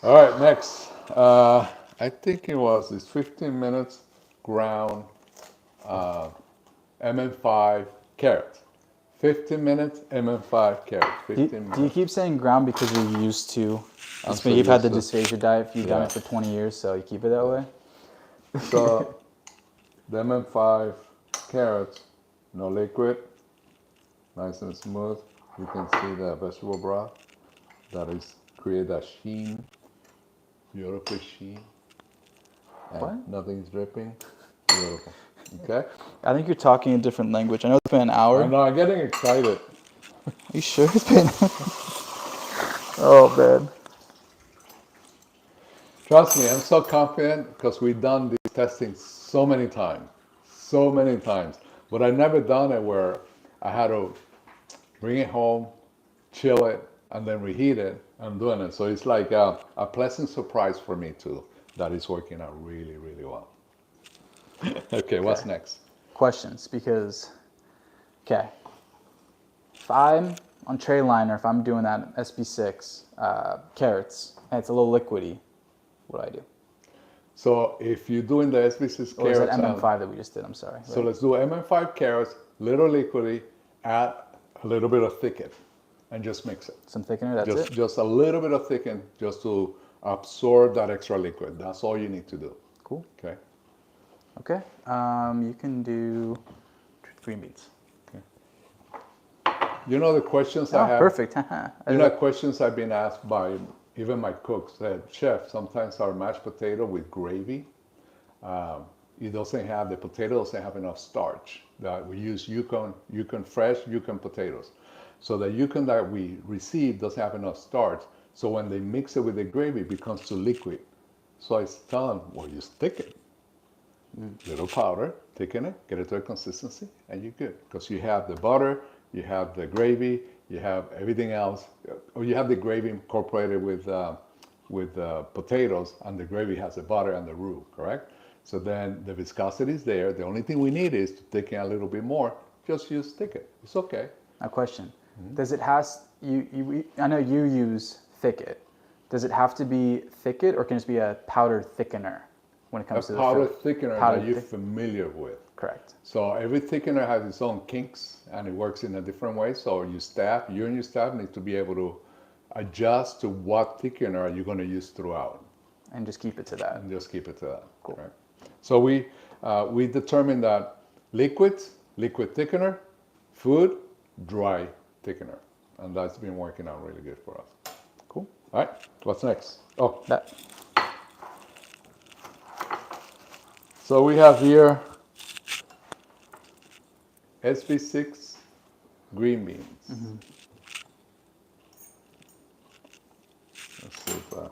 [SPEAKER 2] All right, next. I think it's 15 minutes ground MM5 carrots. 15 minutes MM5 carrots. 15 minutes.
[SPEAKER 1] Do you keep saying ground because you're used to?
[SPEAKER 2] I'm
[SPEAKER 1] It's
[SPEAKER 2] so
[SPEAKER 1] been, you've had the
[SPEAKER 2] used to-
[SPEAKER 1] dysphagia diet. You've done
[SPEAKER 2] Yeah.
[SPEAKER 1] it for 20 years, so you keep it that way.
[SPEAKER 2] So the MM5 carrots, no liquid, nice and smooth. You can see the vegetable broth that is create that sheen, beautiful sheen. And
[SPEAKER 1] What?
[SPEAKER 2] nothing's dripping. Beautiful. Okay.
[SPEAKER 1] I think you're talking a different language. I know it's been an hour.
[SPEAKER 2] I know, I'm getting excited.
[SPEAKER 1] Are you sure it's been? Oh man.
[SPEAKER 2] Trust me, I'm so confident because we've done this testing so many times. But I've never done it where I had to bring it home, chill it, and then reheat it. I'm doing it. So it's like a pleasant surprise for me too, that it's working out really, really well. Okay, what's next?
[SPEAKER 1] Questions, because, okay, if I'm on tray liner, if I'm doing that SB6 carrots and it's a little liquidy, what do I do?
[SPEAKER 2] So if you're doing the SB6
[SPEAKER 1] Or is that
[SPEAKER 2] carrots,
[SPEAKER 1] MM5 that we just did? I'm sorry.
[SPEAKER 2] so let's do MM5 carrots, little liquidy, add a little bit of thicken, and just mix it.
[SPEAKER 1] Some thickener, that's it?
[SPEAKER 2] Just a little bit of thicken, just to absorb that extra liquid. That's all you need to do.
[SPEAKER 1] Cool.
[SPEAKER 2] Okay.
[SPEAKER 1] Okay. You can do green beans.
[SPEAKER 2] You know the questions I have.
[SPEAKER 1] Perfect.
[SPEAKER 2] You know questions I've been asked by even my cooks. Said, Chef, sometimes our mashed potato with gravy, it doesn't have the potato doesn't have enough starch. That we use Yukon fresh Yukon potatoes, so the Yukon that we receive doesn't have enough starch. So when they mix it with the gravy, it becomes too liquid. So I tell them, well, you stick it. little powder, thicken it, get it to a consistency, and you're good. Because you have the butter, you have the gravy, you have everything else, or you have the gravy incorporated with potatoes, and the gravy has the butter and the roux, correct? So then the viscosity is there. The only thing we need is to thicken a little bit more. Just use thicken. It's okay.
[SPEAKER 1] A question: does it I know you use thicket. Does it have to be thicket, or can it be a powder thickener when it comes to the
[SPEAKER 2] powder thickener
[SPEAKER 1] powder
[SPEAKER 2] that you're familiar with.
[SPEAKER 1] Correct.
[SPEAKER 2] So every thickener has its own kinks, and it works in a different way. So you and your staff need to be able to adjust to what thickener you're going to use throughout.
[SPEAKER 1] And just keep it to that.
[SPEAKER 2] And just keep it to that.
[SPEAKER 1] Cool.
[SPEAKER 2] Right? So we determined that liquid thickener, food, dry thickener. And that's been working out really good for us.
[SPEAKER 1] Cool.
[SPEAKER 2] All right, what's next? Oh,
[SPEAKER 1] That.
[SPEAKER 2] so we have here SB6 green beans. Let's see if the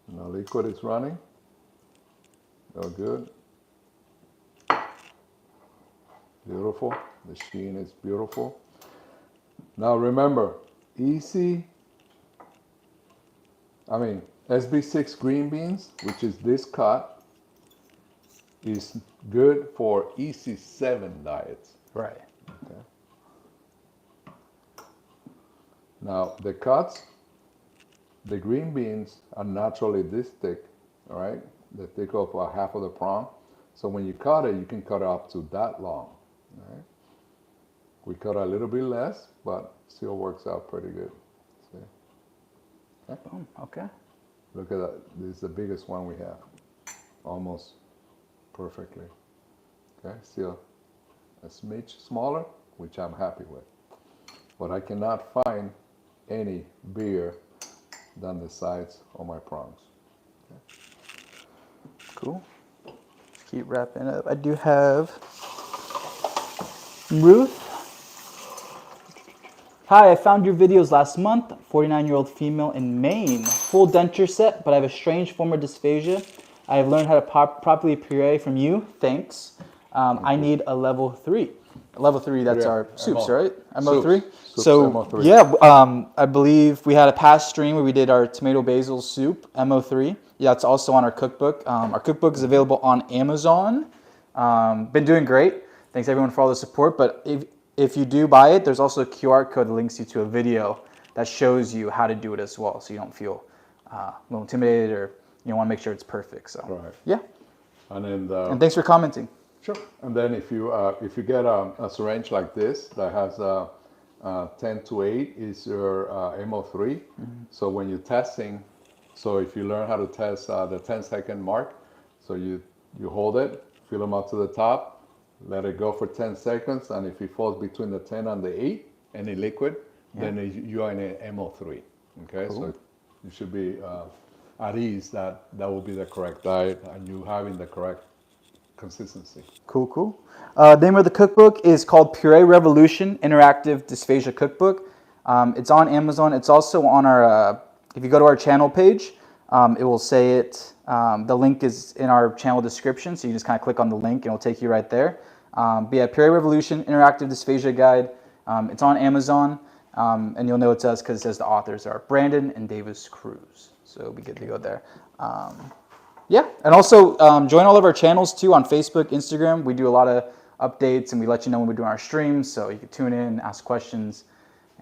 [SPEAKER 2] liquid is running. Oh, good. Beautiful. The sheen is beautiful. Now remember, SB6 green beans, which is this cut, is good for EC7 diets.
[SPEAKER 1] Right.
[SPEAKER 2] Okay. Now the cuts, the green beans are naturally this thick, all right? The thick of half of the prawn. So when you cut it, you can cut it up to that long. All right? We cut a little bit less, but still works out pretty good. See? Okay.
[SPEAKER 1] Boom. Okay.
[SPEAKER 2] Look at that. This is the biggest one we have. Almost perfectly. Okay. Still a smidge smaller, which I'm happy with. But I cannot find any bigger than the sides of my prawns. Okay.
[SPEAKER 1] Cool. Keep wrapping up. I do have Ruth. Hi, I found your videos last month. 49-year-old female in Maine. Full denture set, but I have a strange form of dysphagia. I have learned how to properly puree from you. Thanks. I need a level 3. Level 3, that's our soups, right? MO3?
[SPEAKER 2] Soups,
[SPEAKER 1] so,
[SPEAKER 2] MO3.
[SPEAKER 1] yeah, I believe we had a past stream where we did our tomato basil soup, MO3. Yeah, it's also on our cookbook. Our cookbook is available on Amazon. Been doing great. Thanks everyone for all the support. But if you do buy it, there's also a QR code that links you to a video that shows you how to do it as well, so you don't feel a little intimidated or you want to make sure it's perfect. So,
[SPEAKER 2] Right.
[SPEAKER 1] Yeah.
[SPEAKER 2] And then
[SPEAKER 1] And thanks for commenting.
[SPEAKER 2] Sure. And then if you get a syringe like this that has 10 to 8 is your MO3. So when you're testing, so if you learn how to test the 10-second mark, so you hold it, fill them up to the top, let it go for 10 seconds, and if it falls between the 10 and the 8, any liquid, then you are in an MO3. Okay,
[SPEAKER 1] Cool.
[SPEAKER 2] so you should be at ease that will be the correct diet and you having the correct consistency.
[SPEAKER 1] Cool. The name of the cookbook is called Puree Revolution Interactive Dysphagia Cookbook. It's on Amazon. It's also on our, if you go to our channel page, it will say it. The link is in our channel description, so you just kind of click on the link and it'll take you right there. But yeah, Puree Revolution Interactive Dysphagia Guide. It's on Amazon, and you'll know it's us because it says the authors are Brandon and Davis Cruz. So it'll be good to go there. Yeah, and also join all of our channels too on Facebook, Instagram. We do a lot of updates and we let you know when we're doing our streams, so you can tune in, ask questions,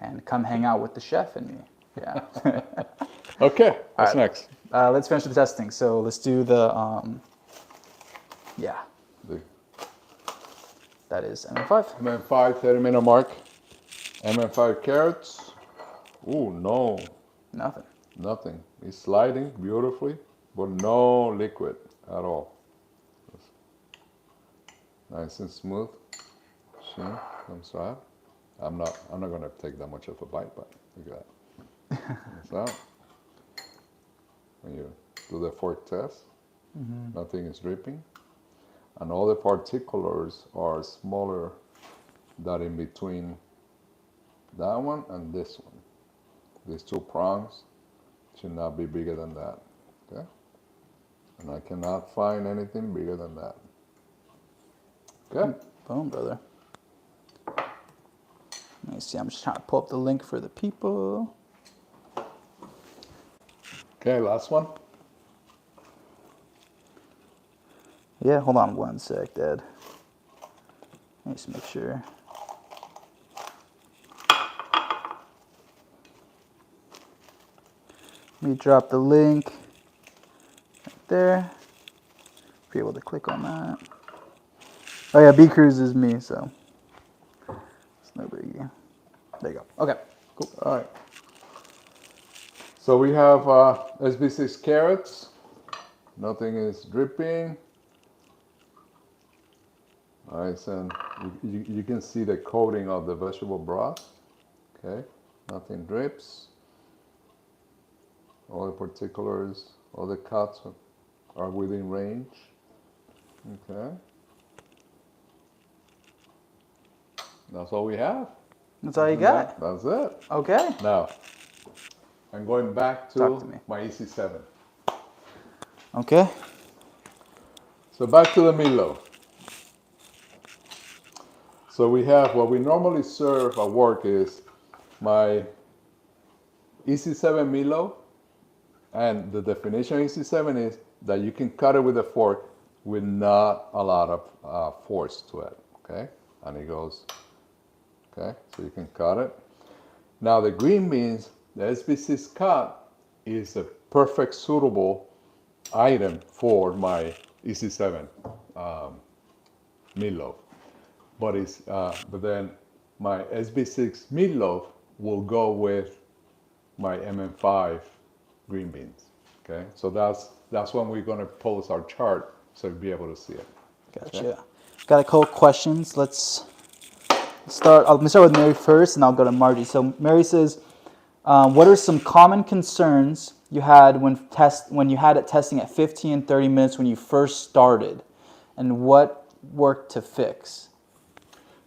[SPEAKER 1] and come hang out with the chef and me. Yeah.
[SPEAKER 2] Okay, what's next?
[SPEAKER 1] Let's finish the testing. So let's do the, that is MM5.
[SPEAKER 2] MM5, 30-minute mark. MM5 carrots. Ooh, no,
[SPEAKER 1] Nothing.
[SPEAKER 2] It's sliding beautifully, but no liquid at all. Nice and smooth. Sheen comes out. I'm not gonna take that much of a bite, but look at that. Comes out. When you do the fork test, nothing is dripping, and all the particulars are smaller than in between that one and this one. These two prongs should not be bigger than that. Okay, and I cannot find anything bigger than that. Okay.
[SPEAKER 1] Boom, brother. Let me see. I'm just trying to pull up the link for the people.
[SPEAKER 2] Okay, last one.
[SPEAKER 1] Yeah, hold on one sec, Dad. Let me just make sure. Let me drop the link right there. Be able to click on that. Oh yeah, B Cruise is me, so it's no biggie. There you go. Okay, cool.
[SPEAKER 2] All right. So we have SB6 carrots. Nothing is dripping. Nice, and you can see the coating of the vegetable broth. Okay, nothing drips. All the particulars, all the cuts are within range. Okay, that's all we have.
[SPEAKER 1] That's all you got?
[SPEAKER 2] That's it.
[SPEAKER 1] Okay.
[SPEAKER 2] Now, I'm going back
[SPEAKER 1] Talk to
[SPEAKER 2] to
[SPEAKER 1] me.
[SPEAKER 2] my EC7.
[SPEAKER 1] Okay.
[SPEAKER 2] So back to the meatloaf. So we have what we normally serve at work is my EC7 meatloaf, and the definition of EC7 is that you can cut it with a fork with not a lot of force to it, okay? And it goes, okay? So you can cut it. Now the green beans, the SB6 cut is a perfect suitable item for my EC7 meatloaf. But then my SB6 meatloaf will go with my MM5 green beans. Okay, so that's when we're gonna post our chart so you'll be able to see it.
[SPEAKER 1] Gotcha.
[SPEAKER 2] Okay?
[SPEAKER 1] Got a couple questions. Let's start. I'm gonna start with Mary first, and I'll go to Margie. So Mary says, "What are some common concerns you had when you had it testing at 15 and 30 minutes when you first started, and what worked to fix?"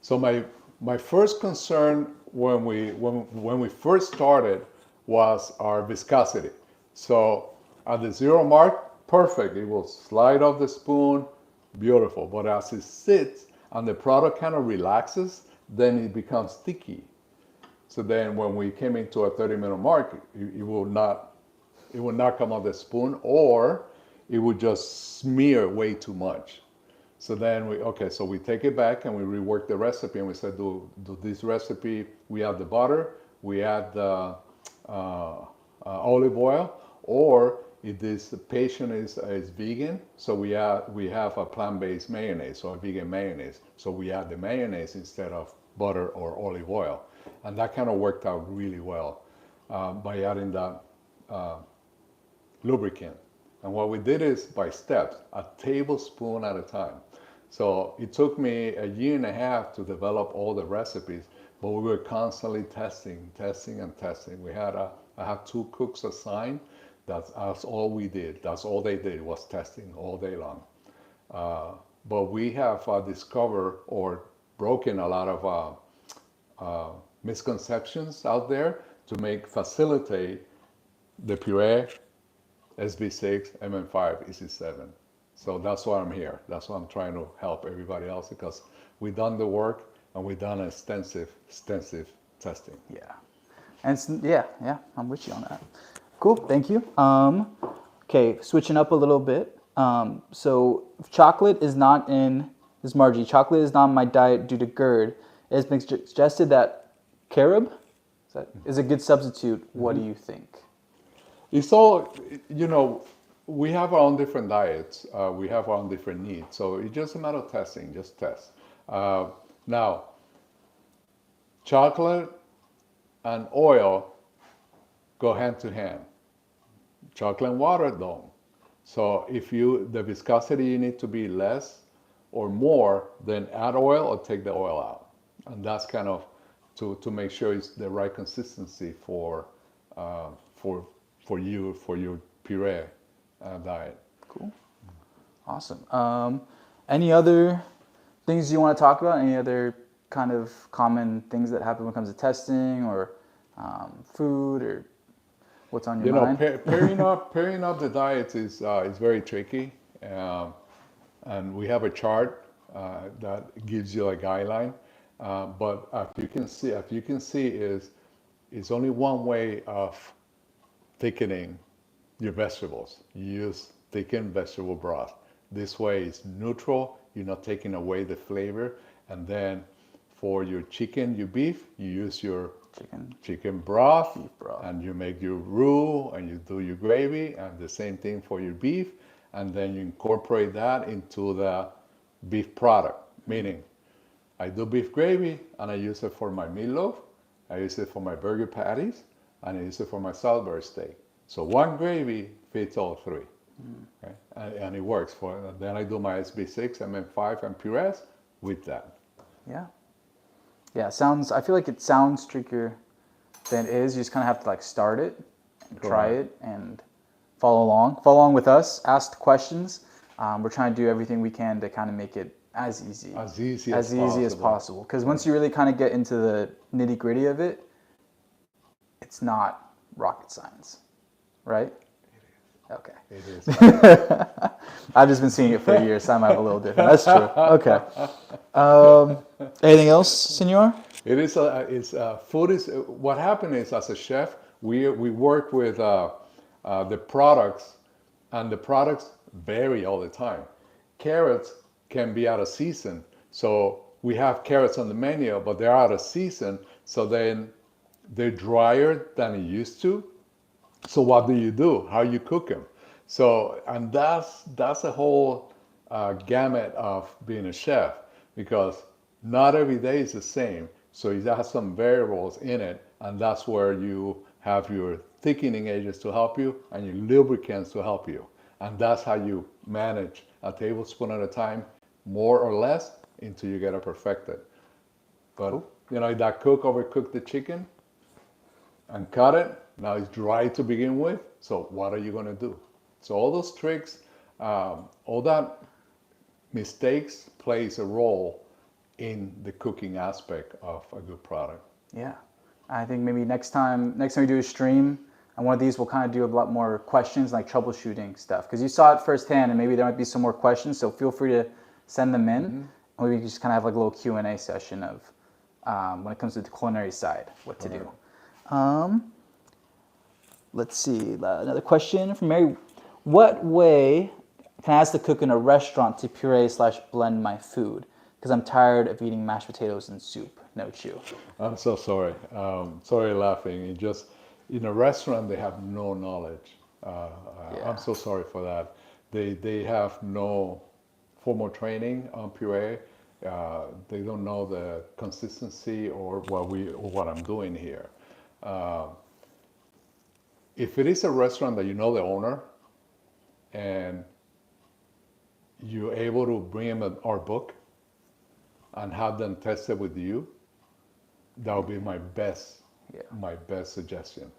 [SPEAKER 2] So my first concern when we first started was our viscosity. So at the 0 mark, perfect. It will slide off the spoon, beautiful. But as it sits and the product kind of relaxes, then it becomes sticky. So then when we came into a 30-minute mark, it will not come off the spoon, or it would just smear way too much. So then so we take it back and we rework the recipe, and we said, do this recipe. We add the butter, we add the olive oil, or if this patient is vegan, so we have a plant-based mayonnaise or a vegan mayonnaise. So we add the mayonnaise instead of butter or olive oil, and that kind of worked out really well by adding that lubricant. And what we did is by steps, a tablespoon at a time. So it took me a year and a half to develop all the recipes, but we were constantly testing. I had 2 cooks assigned. That's all we did. That's all they did was testing all day long. But we have discovered or broken a lot of misconceptions out there to facilitate the puree SB6, MM5, EC7. So that's why I'm here. That's why I'm trying to help everybody else, because we've done the work and we've done extensive testing.
[SPEAKER 1] Yeah. And yeah, I'm with you on that. Cool, thank you. Okay, switching up a little bit. So chocolate is not in, this is Margie, chocolate is not in my diet due to GERD. It has been suggested that carob is a good substitute. What do you think?
[SPEAKER 2] It's all, we have our own different diets. We have our own different needs. So it's just a matter of testing, just test. Now, chocolate and oil go hand to hand. Chocolate and water don't. So if the viscosity you need to be less or more, then add oil or take the oil out. And that's kind of to make sure it's the right consistency for your puree diet.
[SPEAKER 1] Cool. Awesome. Any other things you want to talk about? Any other kind of common things that happen when it comes to testing or food, or what's on your mind?
[SPEAKER 2] Pairing up the diets is very tricky, and we have a chart that gives you a guideline. But as you can see, is only one way of thickening your vegetables. You use thickened vegetable broth. This way it's neutral, you're not taking away the flavor. And then for your chicken, your beef, you use your chicken broth,
[SPEAKER 1] beef broth,
[SPEAKER 2] and you make your roux and you do your gravy, and the same thing for your beef. And then you incorporate that into the beef product, meaning I do beef gravy and I use it for my meatloaf, I use it for my burger patties, and I use it for my Salisbury steak. So one gravy fits all three. Okay? And it works for. Then I do my SB6, MM5, and purees with that.
[SPEAKER 1] Yeah. Yeah, I feel like it sounds trickier than it is. You just kind of have to like start it, and try it, and follow along with us, ask questions. We're trying to do everything we can to kind of make it as easy as possible. Because once you really kind of get into the nitty gritty of it, it's not rocket science, right? Okay.
[SPEAKER 2] It is.
[SPEAKER 1] I've just been seeing it for years, so I might have a little different. That's true. Okay. Anything else, Senor?
[SPEAKER 2] It is. Food is. What happened is, as a chef, we work with the products, and the products vary all the time. Carrots can be out of season, so we have carrots on the menu, but they're out of season, so then they're drier than it used to. So what do? How you cook them? So, and that's a whole gamut of being a chef, because not every day is the same. So it has some variables in it, and that's where you have your thickening agents to help you and your lubricants to help you. And that's how you manage a tablespoon at a time, more or less, until you get it perfected. But you know, that cook overcooked the chicken and cut it. Now it's dry to begin with, so what are you going to do? So all those tricks, all that mistakes plays a role in the cooking aspect of a good product.
[SPEAKER 1] Yeah, I think maybe next time we do a stream, and one of these we'll kind of do a lot more questions, like troubleshooting stuff, because you saw it firsthand, and maybe there might be some more questions. So feel free to send them in, and we can just kind of have like a little Q&A session of when it comes to the culinary side, what to do. Let's see, another question from Mary. What way can I ask the cook in a restaurant to puree/blend my food? Because I'm tired of eating mashed potatoes and soup. No chew.
[SPEAKER 2] I'm so sorry. Sorry laughing. It just, in a restaurant, they have no knowledge. I'm so sorry for that. They have no formal training on puree. They don't know the consistency or what I'm doing here. If it is a restaurant that you know the owner, and you're able to bring them our book and have them test it with you, that would be my best suggestion.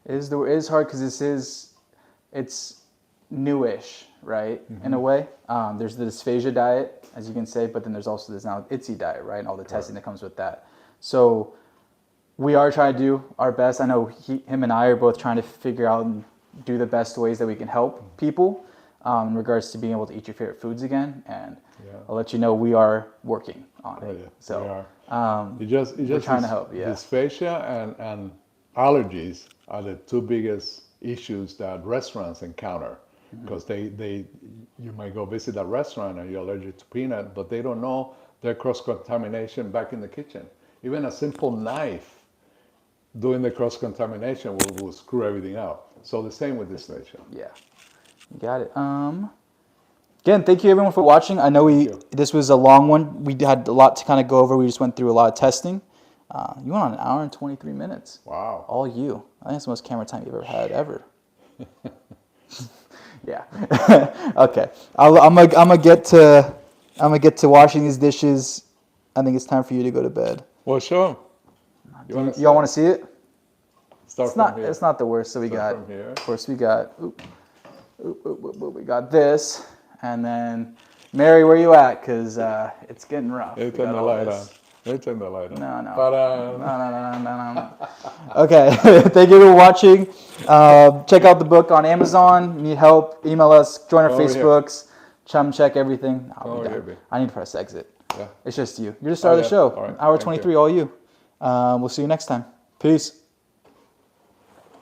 [SPEAKER 1] It is hard because it's newish, right? In a way. There's the dysphagia diet, as you can say, but then there's also this now IDDSI diet, right? And all the testing that comes with that. So we are trying to do our best. I know him and I are both trying to figure out and do the best ways that we can help people in regards to being able to eat your favorite foods again. And I'll let you know we are working on it.
[SPEAKER 2] Yeah,
[SPEAKER 1] so
[SPEAKER 2] we are. We're
[SPEAKER 1] trying to help. Yeah.
[SPEAKER 2] Dysphagia and allergies are the two biggest issues that restaurants encounter, because you might go visit a restaurant and you're allergic to peanut, but they don't know their cross-contamination back in the kitchen. Even a simple knife doing the cross-contamination will screw everything up. So the same with dysphagia.
[SPEAKER 1] Yeah, you got it. Again, thank you everyone for watching. I know this was a long one. We had a lot to kind of go over. We just went through a lot of testing. You went on 1 hour and 23 minutes.
[SPEAKER 2] Wow.
[SPEAKER 1] All you. I think it's the most camera time you've ever had, ever. Yeah. Okay. I'm gonna get to washing these dishes. I think it's time for you to go to bed.
[SPEAKER 2] Well, sure.
[SPEAKER 1] Y'all want to see it?
[SPEAKER 2] It's
[SPEAKER 1] not the worst. So we got, of course, we got this, and then Mary, where you at? Because it's getting rough.
[SPEAKER 2] Turn the light on. Turn the light on.
[SPEAKER 1] No. Okay. Thank you for watching. Check out the book on Amazon. Need help? Email us. Join our Facebooks. check everything. I'll
[SPEAKER 2] Oh,
[SPEAKER 1] be
[SPEAKER 2] yeah,
[SPEAKER 1] done.
[SPEAKER 2] babe.
[SPEAKER 1] I need to press exit.
[SPEAKER 2] Yeah.
[SPEAKER 1] It's just you. You're the star of the
[SPEAKER 2] yeah.
[SPEAKER 1] show.
[SPEAKER 2] All right.
[SPEAKER 1] Hour
[SPEAKER 2] Thank you.
[SPEAKER 1] 23, all you. We'll see you next time. Peace.